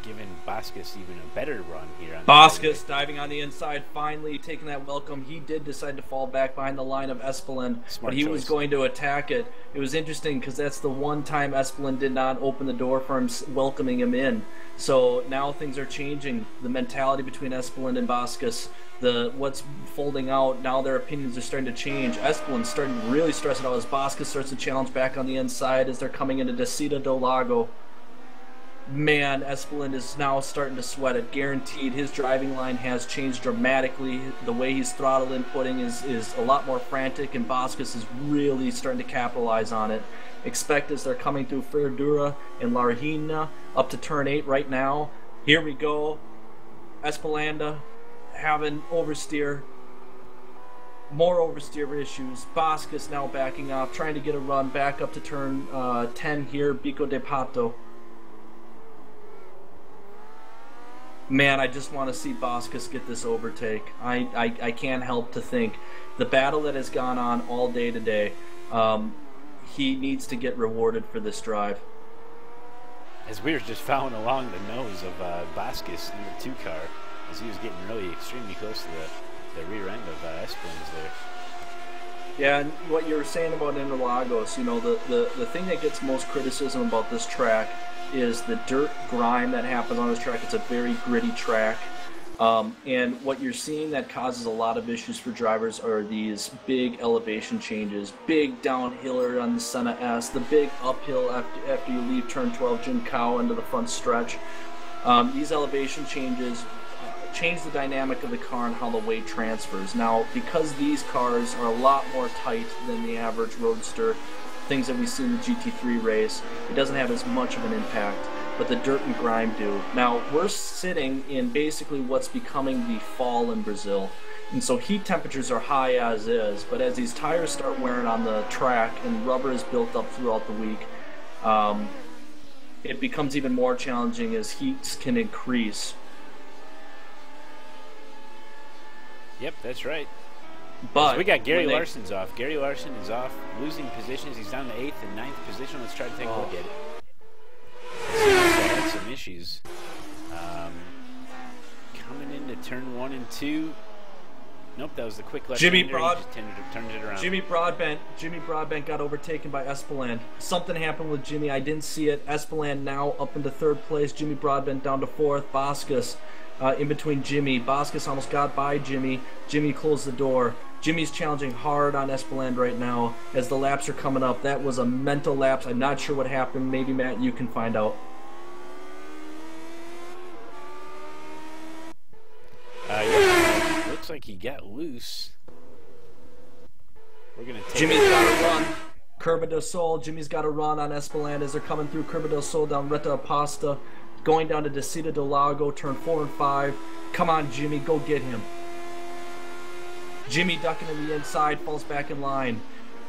giving Boscus even a better run here. Boscus diving on the inside, finally taking that welcome. He did decide to fall back behind the line of Espelin, but he was going to attack it. It was interesting because that's the one time Espelin did not open the door for him, welcoming him in. So now things are changing. The mentality between Espelin and Boscus, what's folding out, now their opinions are starting to change. Espelin's starting to really stress it out as Boscus starts to challenge back on the inside as they're coming into Descida do Lago. Man, Espelin is now starting to sweat it. Guaranteed, his driving line has changed dramatically. The way he's throttle inputting is a lot more frantic, and Boscus is really starting to capitalize on it. Expect as they're coming through Ferradura and La Regina up to turn 8 right now. Here we go. Espelanda having oversteer. More oversteer issues. Boscus now backing off, trying to get a run back up to turn 10 here. Bico de Pato. Man, I just want to see Boscus get this overtake. I can't help to think the battle that has gone on all day today, he needs to get rewarded for this drive. As we were just following along the nose of Boscus in the 2 car, as he was getting really extremely close to the rear end of Espelin's there. Yeah, and what you were saying about Interlagos, you know, the thing that gets most criticism about this track is the dirt grime that happens on this track. It's a very gritty track. And what you're seeing that causes a lot of issues for drivers are these big elevation changes, big downhiller on the Senna S, the big uphill after you leave turn 12 Jim Cow into the front stretch. These elevation changes change the dynamic of the car and how the weight transfers. Now, because these cars are a lot more tight than the average roadster, things that we see in the GT3 race, it doesn't have as much of an impact, but the dirt and grime do. Now, we're sitting in basically what's becoming the fall in Brazil, and so heat temperatures are high as is, but as these tires start wearing on the track and rubber is built up throughout the week, it becomes even more challenging as heats can increase. Yep, that's right. But we got Gary Larson's off. Gary Larson is off, losing positions. He's down to 8th and 9th position. Let's try to take a look at it. Had some issues. Coming into turn 1 and 2. Nope, that was the quick left. Jimmy He just turned it around. Jimmy Broadbent got overtaken by Espelin. Something happened with Jimmy. I didn't see it. Espelin now up into 3rd place. Jimmy Broadbent down to 4th. Vasquez in between Jimmy. Vasquez almost got by Jimmy. Jimmy closed the door. Jimmy's challenging hard on Espelin right now as the laps are coming up. That was a mental lapse. I'm not sure what happened. Maybe, Matt, you can find out. Looks like he got loose. We're gonna take Jimmy's got to run. Curva del Sol. Jimmy's got to run on Espelin as they're coming through Curva del Sol down Reta Apasta, going down to Descida del Lago, turn 4 and 5. Come on, Jimmy, go get him. Jimmy ducking in the inside, falls back in line.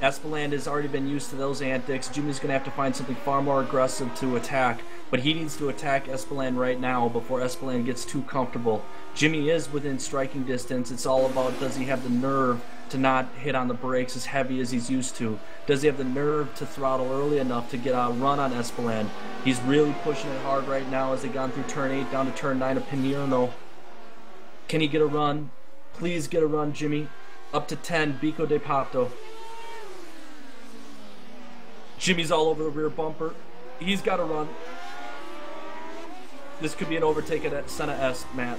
Espelin has already been used to those antics. Jimmy's going to have to find something far more aggressive to attack, but he needs to attack Espelin right now before Espelin gets too comfortable. Jimmy is within striking distance. It's all about, does he have the nerve to not hit on the brakes as heavy as he's used to? Does he have the nerve to throttle early enough to get a run on Espelin? He's really pushing it hard right now as they've gone through turn 8 down to turn 9 of Pinierno. Can he get a run? Please get a run, Jimmy. Up to 10, Bico de Pato. Jimmy's all over the rear bumper. He's got to run. This could be an overtake at Senna S, Matt.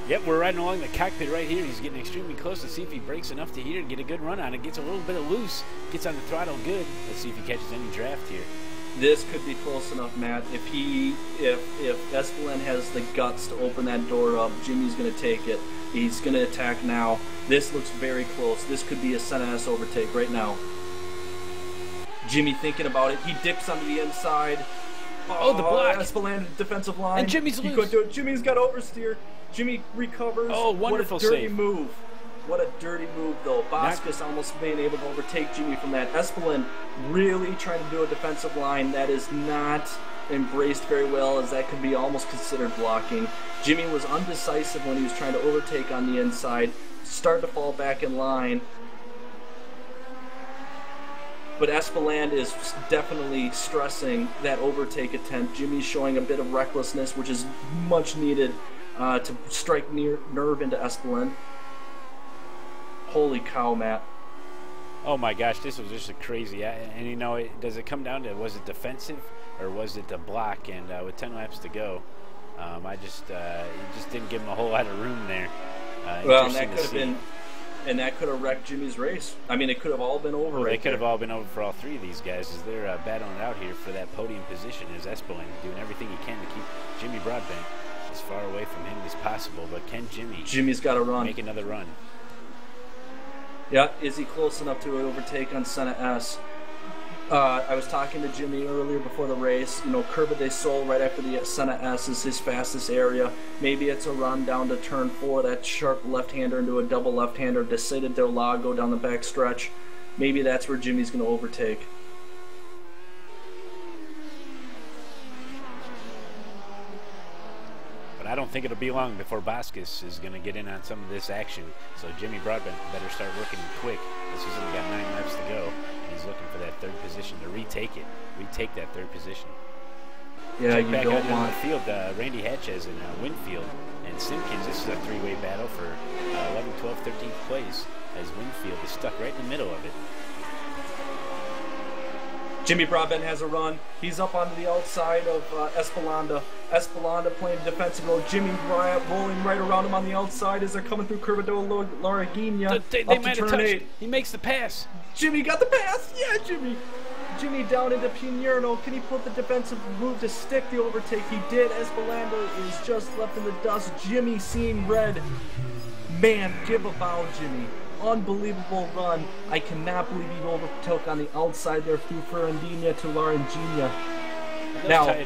Yep, we're riding along the cockpit right here. He's getting extremely close to see if he breaks enough to here and get a good run on it. Gets a little bit of loose. Gets on the throttle good. Let's see if he catches any draft here. This could be close enough, Matt. If Espelin has the guts to open that door up, Jimmy's going to take it. He's going to attack now. This looks very close. This could be a Senna S overtake right now. Jimmy thinking about it. He dips onto the inside. Oh, the block. Espelin defensive line. And Jimmy's he loose. Could do it. Jimmy's got oversteer. Jimmy recovers. Oh, wonderful What a dirty save. move. What a dirty move, though. Vasquez almost being able to overtake Jimmy from that. Espelin really trying to do a defensive line. That is not embraced very well, as that could be almost considered blocking. Jimmy was undecisive when he was trying to overtake on the inside. Starting to fall back in line. But Espelin is definitely stressing that overtake attempt. Jimmy's showing a bit of recklessness, which is much needed to strike nerve into Espelin. Holy cow, Matt. Oh my gosh, this was just a crazy. And you know, does it come down to, was it defensive or was it the block? And with 10 laps to go, it just didn't give him a whole lot of room there. Well, and that could have been. And that could have wrecked Jimmy's race. I mean, it could have all been over right there. They could have all been over for all three of these guys as they're battling it out here for that podium position as Espelin doing everything he can to keep Jimmy Broadbent as far away from him as possible. But can Jimmy's got to run. Make another run? Yeah, is he close enough to overtake on Senna S? I was talking to Jimmy earlier before the race. You know, Curva del Sol right after the Senna S is his fastest area. Maybe it's a run down to turn 4, that sharp left-hander into a double left-hander, Descida del Lago down the back stretch. Maybe that's where Jimmy's going to overtake. But I don't think it'll be long before Vasquez is going to get in on some of this action. So Jimmy Broadbent better start working quick, as he's only got 9 laps to go. He's looking for that third position to retake that third position. Yeah, check you back don't out in the want. field. Randy Hatches and Winfield and Simpkins. This is a three-way battle for 11, 12, 13th place as Winfield is stuck right in the middle of it. Jimmy Broadbent has a run. He's up onto the outside of Espelanda. Espelanda playing defensive role. Jimmy Bryant rolling right around him on the outside as they're coming through Curvado Larraguina. They might have touched. He makes the pass. Jimmy got the pass. Yeah, Jimmy. Jimmy down into Pinheiro. Can he put the defensive move to stick the overtake? He did. Espelanda is just left in the dust. Jimmy seeing red. Man, give a bow, Jimmy. Unbelievable run. I cannot believe he overtook on the outside there through Ferrandina to Larraguina.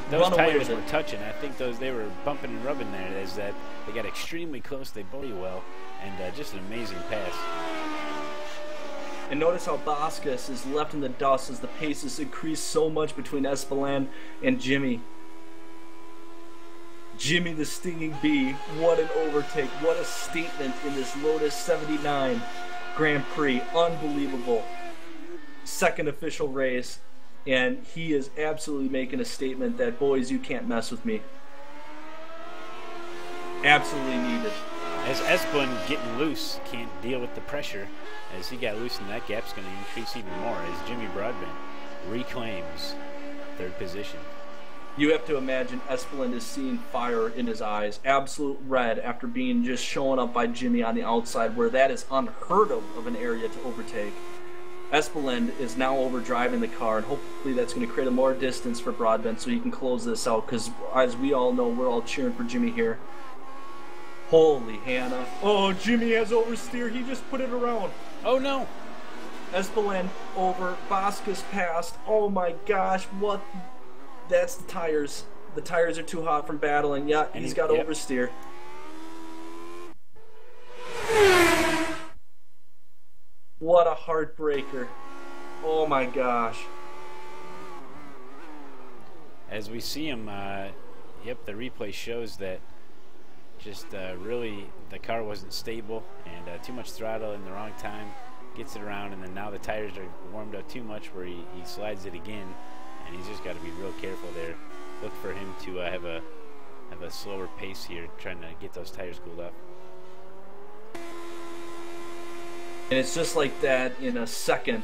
Those tires were touching. I think they were bumping and rubbing there as that they got extremely close. They body well, and just an amazing pass. And notice how Vasquez is left in the dust as the pace has increased so much between Espeland and Jimmy. Jimmy the Stinging Bee, what an overtake, what a statement in this Lotus 79 Grand Prix, unbelievable. Second official race, and he is absolutely making a statement that, boys, you can't mess with me. Absolutely needed. As Esplin getting loose, can't deal with the pressure. As he got loose, and that gap's going to increase even more as Jimmy Broadbent reclaims third position. You have to imagine Espeland is seeing fire in his eyes, absolute red after being just shown up by Jimmy on the outside, where that is unheard of an area to overtake. Espeland is now overdriving the car, and hopefully that's going to create a more distance for Broadbent so he can close this out, because as we all know, we're all cheering for Jimmy here. Holy Hannah. Oh, Jimmy has oversteer. He just put it around. Oh, no. Espeland over. Vasquez passed. Oh, my gosh. What? That's the tires. The tires are too hot from battling. Yeah, and he's got oversteer. What a heartbreaker. Oh, my gosh. As we see him, the replay shows that just really the car wasn't stable and too much throttle in the wrong time, gets it around, and then now the tires are warmed up too much where he slides it again, and he's just got to be real careful there. Look for him to have a slower pace here, trying to get those tires cooled up. And it's just like that in a second,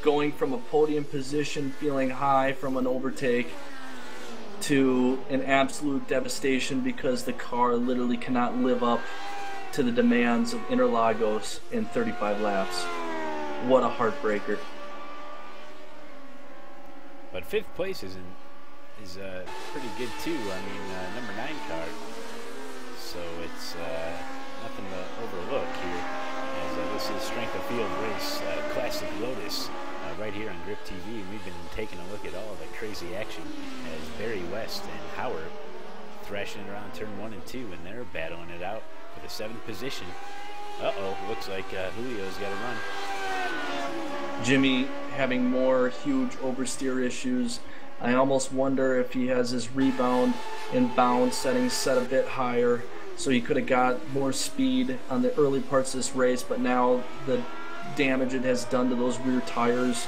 going from a podium position feeling high from an overtake to an absolute devastation because the car literally cannot live up to the demands of Interlagos in 35 laps. What a heartbreaker. But fifth place is pretty good too. I mean, number 9 car. So it's nothing to overlook here. As this is Strength of Field race, Classic Lotus, right here on Grip TV. We've been taking a look at all the crazy action as Barry West and Howard thrashing it around turn 1 and 2, and they're battling it out for the 7th position. Uh-oh, looks like Julio's got a run. Jimmy having more huge oversteer issues. I almost wonder if he has his rebound and bound settings set a bit higher, so he could have got more speed on the early parts of this race, but now the damage it has done to those rear tires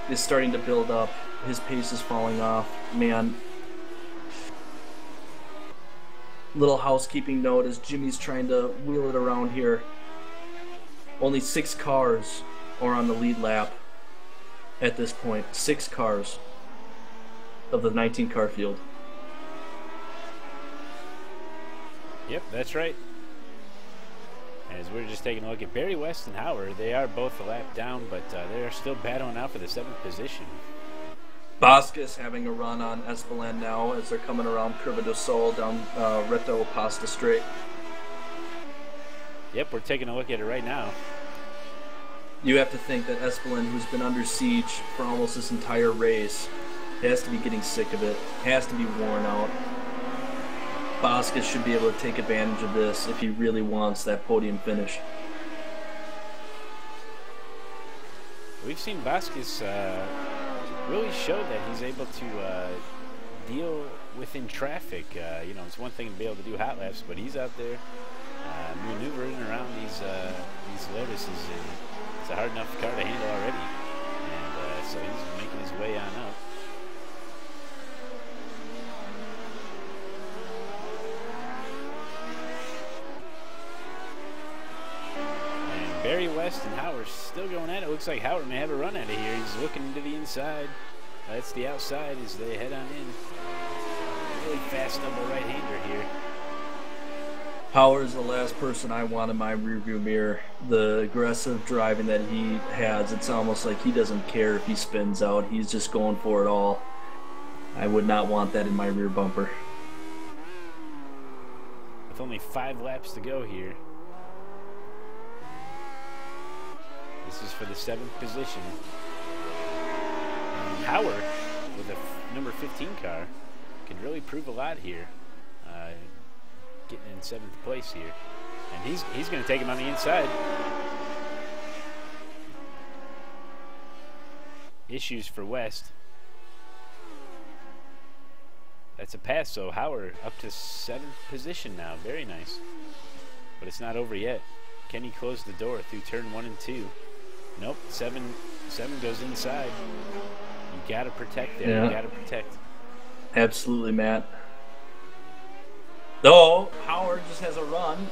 is starting to build up. His pace is falling off. Man. Little housekeeping note as Jimmy's trying to wheel it around here. Only 6 cars are on the lead lap at this point. 6 cars of the 19 car field. Yep, that's right. As we're just taking a look at Barry West and Howard, they are both a lap down, but they're still battling out for the 7th position. Vasquez having a run on Espeland now as they're coming around Curva do Sol down Reto Pasta Straight. Yep, we're taking a look at it right now. You have to think that Espeland, who's been under siege for almost this entire race, has to be getting sick of it, has to be worn out. Vasquez should be able to take advantage of this if he really wants that podium finish. We've seen Vasquez really show that he's able to deal within traffic. You know, it's one thing to be able to do hot laps, but he's out there maneuvering around these Lotuses, and it's a hard enough car to handle already. And so he's making his way on up. Barry West and Howard still going at it. Looks like Howard may have a run out of here. He's looking to the inside. That's the outside as they head on in. Really fast double right-hander here. Howard is the last person I want in my rearview mirror. The aggressive driving that he has, it's almost like he doesn't care if he spins out. He's just going for it all. I would not want that in my rear bumper. With only 5 laps to go here. This is for the 7th position. And Howard, with a number 15 car, could really prove a lot here. Getting in 7th place here. And he's going to take him on the inside. Issues for West. That's a pass, so Howard up to 7th position now. Very nice. But it's not over yet. Can he close the door through turn 1 and 2? Nope. 7 goes inside. You got to protect there. Yeah. You got to protect. Absolutely, Matt. Though Howard just has a run.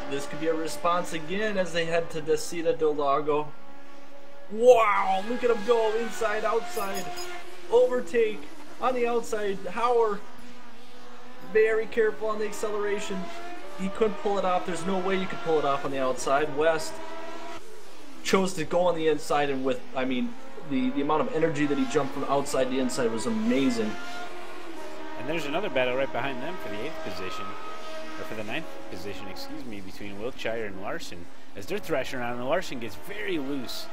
This could be a response again as they head to Descida del Lago. Wow, look at him go inside, outside. Overtake on the outside. Howard very careful on the acceleration. He couldn't pull it off. There's no way you could pull it off on the outside. West chose to go on the inside, and with, I mean, the amount of energy that he jumped from outside to inside was amazing. And there's another battle right behind them for the 8th position, or for the 9th position, excuse me, between Wiltshire and Larson. As they're thrashing around, and Larson gets very loose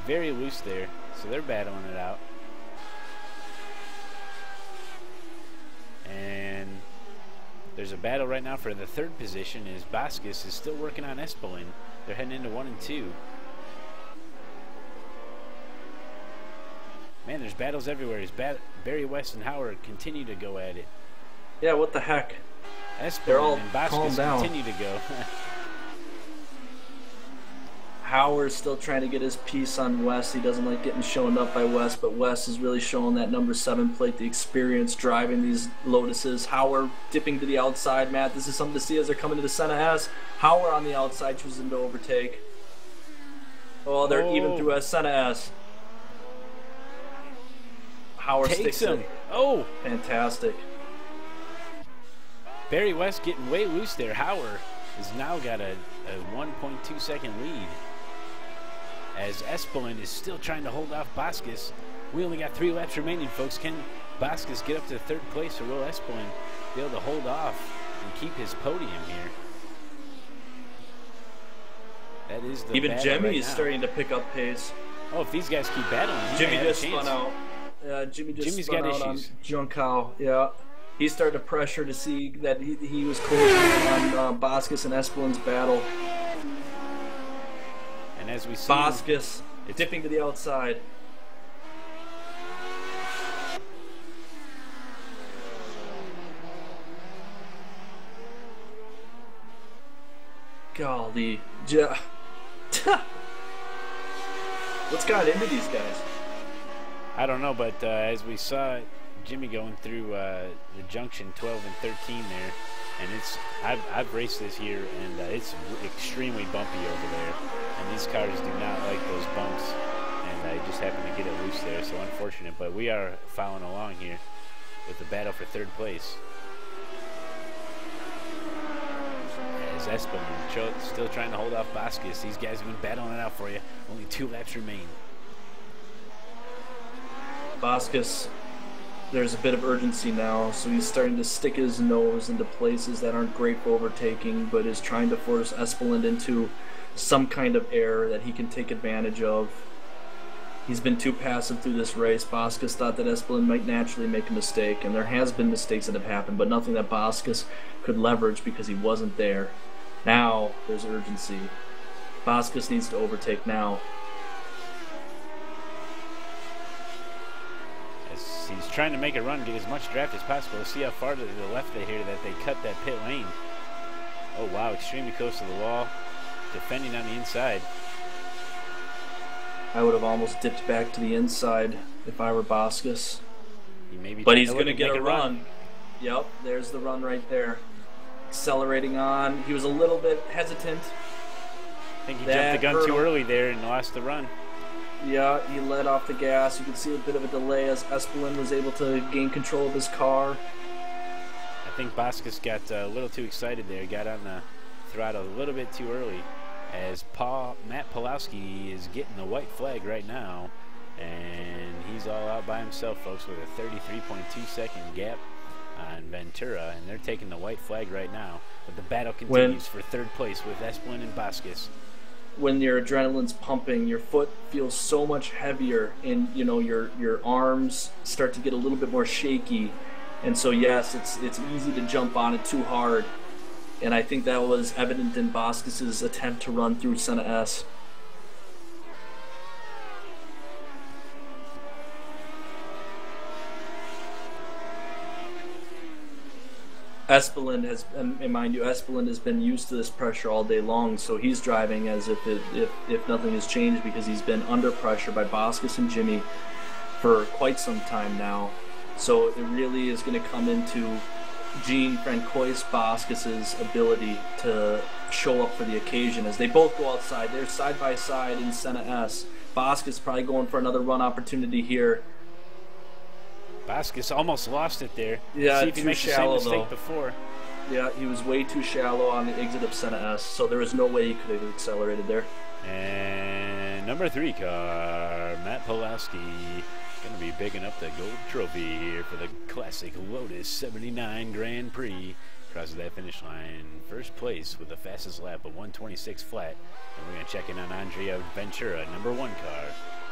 there, so they're battling it out. And there's a battle right now for the 3rd position as Vasquez is still working on Espelin. They're heading into 1 and 2. Man, there's battles everywhere. Barry West and Howard continue to go at it. Yeah, what the heck? They're all and Vasquez continue to go. Howard's still trying to get his piece on West. He doesn't like getting shown up by West, but West is really showing that number 7 plate, the experience driving these Lotuses. Howard dipping to the outside, Matt. This is something to see as they're coming to the center S. Howard on the outside choosing to overtake. Oh, they're even through center S. Howard takes sticks him. it. Oh, fantastic. Barry West getting way loose there. Howard has now got a 1.2 second lead. As Espelin is still trying to hold off Vasquez. We only got 3 laps remaining, folks. Can Vasquez get up to 3rd place, or will Espelin be able to hold off and keep his podium here? That is the even Jimmy right is now. Starting to pick up pace. Oh, if these guys keep battling, Jimmy just spun out. Yeah, Jimmy's got out issues. On Junkow. Yeah, he started to pressure to see that he was close on Vasquez and Espelin's battle. And as we see, Vasquez dipping to the outside. Golly, what's got into these guys? I don't know, but as we saw Jimmy going through the junction 12 and 13 there, and I've raced this here, and it's extremely bumpy over there, and these cars do not like those bumps, and I just happened to get it loose there, so unfortunate. But we are following along here with the battle for 3rd place. As Espelin still trying to hold off Vasquez. These guys have been battling it out for you. Only 2 laps remain. Vasquez, there's a bit of urgency now, so he's starting to stick his nose into places that aren't great for overtaking, but is trying to force Espelin into some kind of error that he can take advantage of. He's been too passive through this race. Vasquez thought that Espelin might naturally make a mistake, and there has been mistakes that have happened, but nothing that Vasquez could leverage because he wasn't there. Now there's urgency. Vasquez needs to overtake now. As he's trying to make a run, get as much draft as possible. Let's see how far to the left they hear that they cut that pit lane. Oh wow, extremely close to the wall. Defending on the inside. I would have almost dipped back to the inside if I were Vasquez. But he's going to get a run. Yep, there's the run right there. Accelerating on. He was a little bit hesitant I think he jumped the gun too early there and lost the run. Yeah, he let off the gas. You can see a bit of a delay as Espelin was able to gain control of his car. I think Vasquez got a little too excited there, got on the throttle a little bit too early, as Matt Pawlowski is getting the white flag right now, and he's all out by himself, folks, with a 33.2 second gap on Ventura, and they're taking the white flag right now. But the battle continues for third place with Espelin and Vasquez. When your adrenaline's pumping, your foot feels so much heavier, and your arms start to get a little bit more shaky, and so yes, it's easy to jump on it too hard, and I think that was evident in Vasquez's attempt to run through Senna S. Espelin has, and mind you, Espelin has been used to this pressure all day long, so he's driving as if nothing has changed, because he's been under pressure by Vasquez and Jimmy for quite some time now. So it really is going to come into Jean Francois Vasquez's ability to show up for the occasion, as they both go outside. They're side by side in Senna S. Vasquez probably going for another run opportunity here. Vasquez almost lost it there. Yeah, see if he makes shallow, the same mistake though. Before. Yeah, he was way too shallow on the exit of Senna S, so there was no way he could have accelerated there. And number 3 car, Matt Pawlowski, going to be picking up the gold trophy here for the classic Lotus 79 Grand Prix. Crosses that finish line first place with the fastest lap of 1:26 flat. And we're going to check in on Andrea Ventura, number 1 car.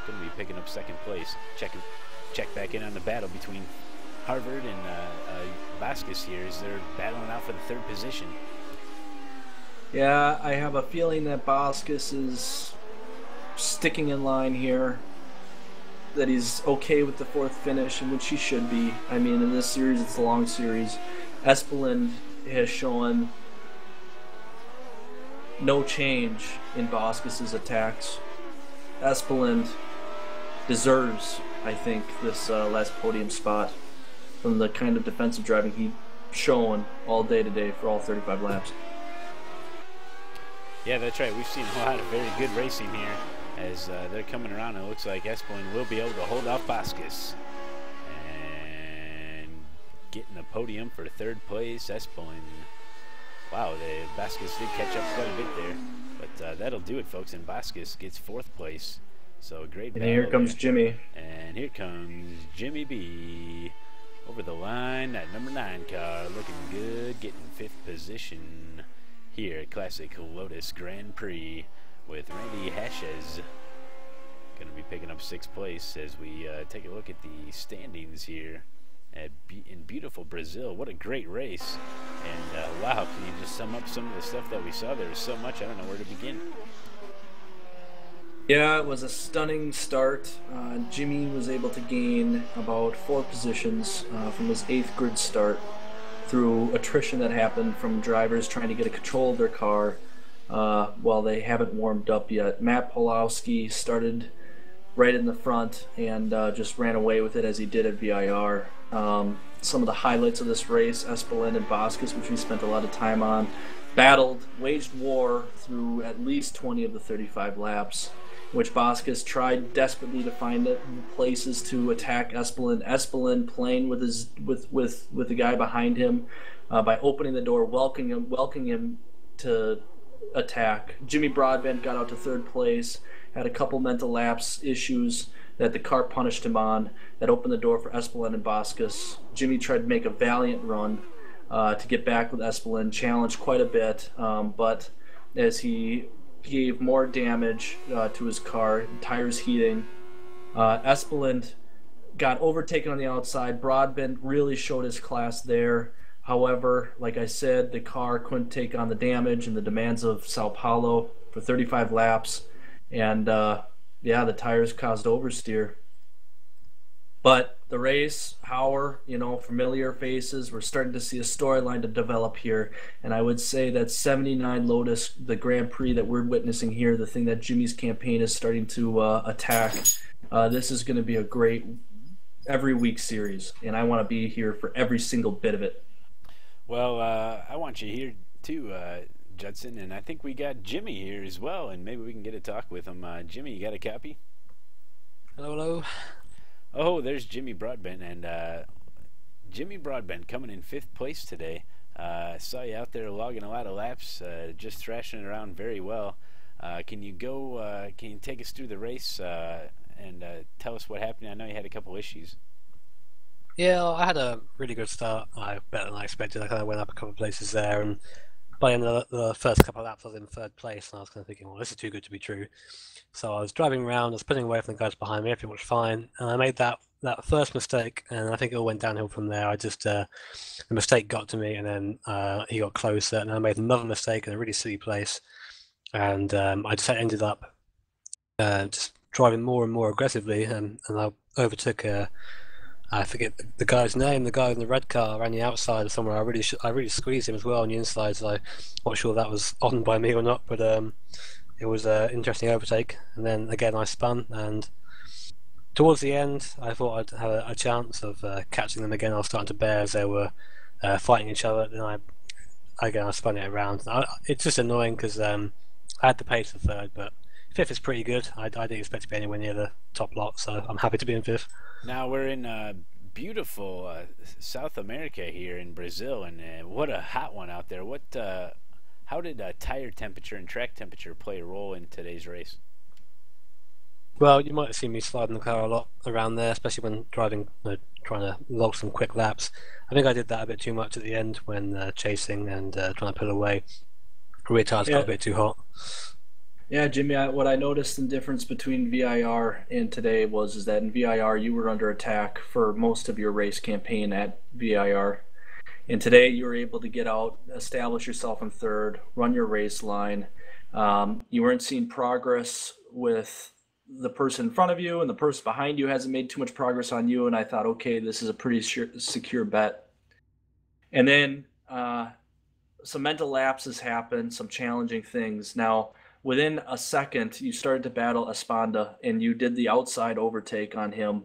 Going to be picking up second place. Check back in on the battle between Harvard and Vasquez here as they're battling out for the third position. Yeah, I have a feeling that Vasquez is sticking in line here, that he's okay with the 4th finish, in which he should be. I mean, in this series, it's a long series. Espelin has shown no change in Vasquez's attacks. Espelin deserves, I think, this last podium spot from the kind of defensive driving he's shown all day today for all 35 laps. Yeah, that's right. We've seen a lot of very good racing here as they're coming around. It looks like Espelin will be able to hold off Vasquez. And getting the podium for 3rd place, Espelin. Wow, Vasquez did catch up quite a bit there. But that'll do it, folks. And Vasquez gets 4th place. So a great battle. And here comes Jimmy. And here comes Jimmy B. Over the line, that number 9 car looking good, getting 5th position here at Classic Lotus Grand Prix with Randy Hashes. Going to be picking up 6th place as we take a look at the standings here in beautiful Brazil. What a great race. And wow, can you just sum up some of the stuff that we saw? There was so much, I don't know where to begin. Yeah, it was a stunning start. Jimmy was able to gain about 4 positions from his 8th grid start through attrition that happened from drivers trying to get a control of their car while they haven't warmed up yet. Matt Pawlowski started right in the front and just ran away with it as he did at VIR. Some of the highlights of this race, Espelin and Vasquez, which we spent a lot of time on, battled, waged war through at least 20 of the 35 laps, which Vasquez tried desperately to find places to attack Espelin. Espelin playing with the guy behind him by opening the door, welcoming him to attack. Jimmy Broadbent got out to 3rd place, had a couple mental lapse issues that the car punished him on, that opened the door for Espelin and Vasquez. Jimmy tried to make a valiant run to get back with Espelin, challenged quite a bit, but as he gave more damage to his car, tires heating. Espelin got overtaken on the outside. Broadbent really showed his class there. However, like I said, the car couldn't take on the damage and the demands of Sao Paulo for 35 laps. And yeah, the tires caused oversteer. But the race, Hauer, familiar faces. We're starting to see a storyline to develop here. And I would say that 79 Lotus, the Grand Prix that we're witnessing here, the thing that Jimmy's campaign is starting to attack, this is going to be a great every week series. And I want to be here for every single bit of it. Well, I want you here too, Judson, and I think we got Jimmy here as well, and maybe we can get a talk with him. Jimmy, you got a copy? Hello, hello. Oh, there's Jimmy Broadbent, and Jimmy Broadbent coming in 5th place today. Saw you out there logging a lot of laps, just thrashing it around very well. Can you take us through the race and tell us what happened? I know you had a couple issues. Yeah, I had a really good start. Better than I expected. I kind of went up a couple of places there, and by the end of the first couple of laps, I was in 3rd place, and I was kind of thinking, well, this is too good to be true. So I was driving around, I was putting away from the guys behind me, everything was fine, and I made that first mistake, and I think it all went downhill from there. The mistake got to me, and then he got closer, and I made another mistake in a really silly place, and I just ended up just driving more and more aggressively, and I overtook I forget the guy's name. The guy in the red car around the outside or somewhere. I really squeezed him as well on the inside. So I'm not sure if that was on by me or not, but it was an interesting overtake. And then again I spun, and towards the end I thought I'd have a chance of catching them again. I was starting to bear as they were fighting each other. Then I spun it around. It's just annoying because I had the pace for 3rd, but 5th is pretty good. I didn't expect to be anywhere near the top lot, so I'm happy to be in 5th. Now we're in beautiful South America here in Brazil, and what a hot one out there. How did tire temperature and track temperature play a role in today's race? Well, you might have seen me sliding the car a lot around there, especially when driving, trying to log some quick laps. I think I did that a bit too much at the end when chasing and trying to pull away. Rear tires got a bit too hot. Yeah, Jimmy, what I noticed the difference between VIR and today is that in VIR you were under attack for most of your race campaign at VIR. And today you were able to get out, establish yourself in 3rd, run your race line. You weren't seeing progress with the person in front of you, and the person behind you hasn't made too much progress on you. And I thought, okay, this is a pretty secure bet. And then some mental lapses happened, some challenging things. Now, within a second, you started to battle Esponda, and you did the outside overtake on him,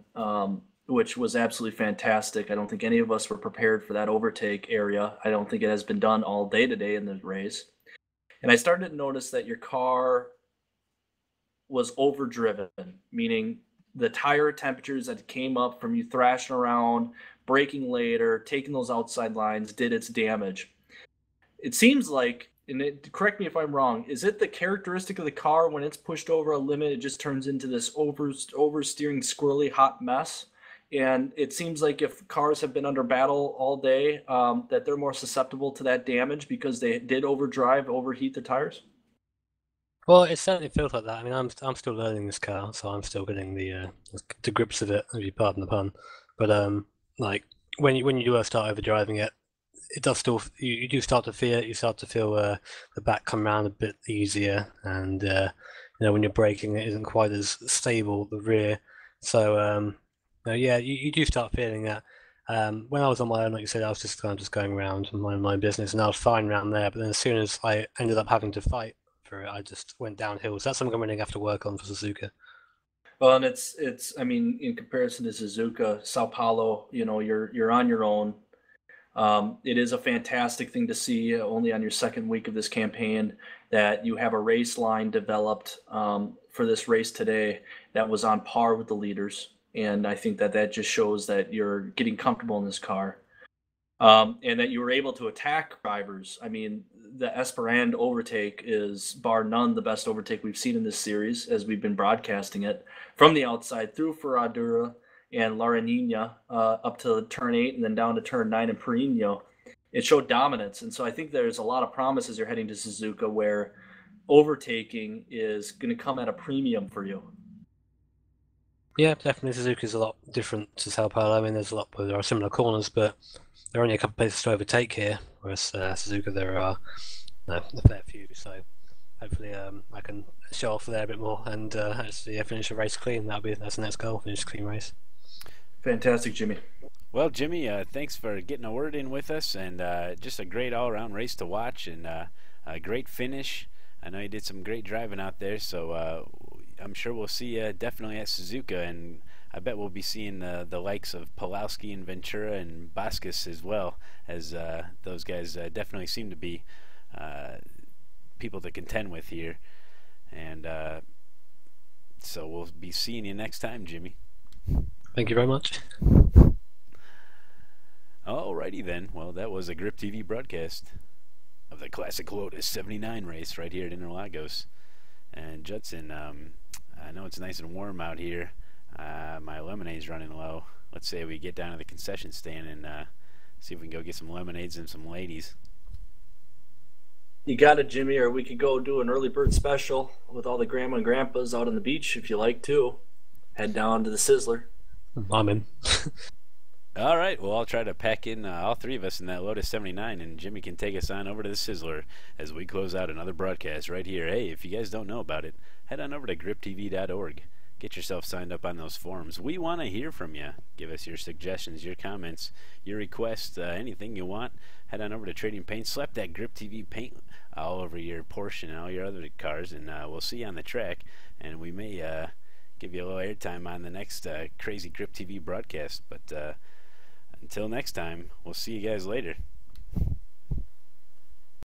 which was absolutely fantastic. I don't think any of us were prepared for that overtake area. I don't think it has been done all day today in the race. And I started to notice that your car was overdriven, meaning the tire temperatures that came up from you thrashing around, braking later, taking those outside lines did its damage. It seems like, correct me if I'm wrong, is it the characteristic of the car when it's pushed over a limit, it just turns into this oversteering, squirrely, hot mess? And it seems like if cars have been under battle all day, that they're more susceptible to that damage because they did overheat the tires? Well, it certainly feels like that. I mean, I'm still learning this car, so I'm still getting the grips of it, if you pardon the pun. But like when you do start overdriving it, it does still you do start to feel it. You start to feel the back come around a bit easier, and when you're braking, it isn't quite as stable the rear. So yeah, you do start feeling that. When I was on my own, like you said, I was just kind of just going around and minding my business, and I was fine around there. But then as soon as I ended up having to fight for it, I just went downhill. So that's something I'm going to have to work on for Suzuka. Well, and it's I mean, in comparison to Suzuka, Sao Paulo, you're on your own. It is a fantastic thing to see only on your 2nd week of this campaign that you have a race line developed for this race today that was on par with the leaders. And I think that just shows that you're getting comfortable in this car, and that you were able to attack drivers. I mean, the Esperand overtake is bar none the best overtake we've seen in this series as we've been broadcasting it from the outside through Ferradura and Laranina up to turn 8 and then down to turn 9 in Perino. It showed dominance. And so I think there's a lot of promise as you're heading to Suzuka where overtaking is going to come at a premium for you. Yeah, definitely. Suzuka's a lot different to Sao Paulo. I mean, there are similar corners, but there are only a couple of places to overtake here, whereas Suzuka there are a fair few. So hopefully I can show off there a bit more and actually finish the race clean. That's the next goal, finish a clean race. Fantastic, Jimmy. Well, Jimmy, thanks for getting a word in with us, and just a great all-around race to watch, and a great finish. I know you did some great driving out there, so I'm sure we'll see you definitely at Suzuka, and I bet we'll be seeing the likes of Pulowski and Ventura and Baskus as well, as those guys definitely seem to be people to contend with here. And so we'll be seeing you next time, Jimmy. Thank you very much. Alrighty then. Well, that was a Grip TV broadcast of the classic Lotus 79 race right here at Interlagos. And Judson, I know it's nice and warm out here. My lemonade's running low. Let's say we get down to the concession stand and see if we can go get some lemonades and some ladies. You got it, Jimmy, or we could go do an early bird special with all the grandma and grandpas out on the beach if you like to. Head down to the Sizzler. I'm in. All right, well, I'll try to pack in all three of us in that Lotus 79, and Jimmy can take us on over to the Sizzler as we close out another broadcast right here. Hey, if you guys don't know about it, head on over to griptv.org. Get yourself signed up on those forums. We want to hear from you. Give us your suggestions, your comments, your requests, anything you want. Head on over to Trading Paint. Slap that Grip TV paint all over your Porsche and all your other cars, and we'll see you on the track. And we may give you a little airtime on the next crazy Grip TV broadcast. But until next time, we'll see you guys later.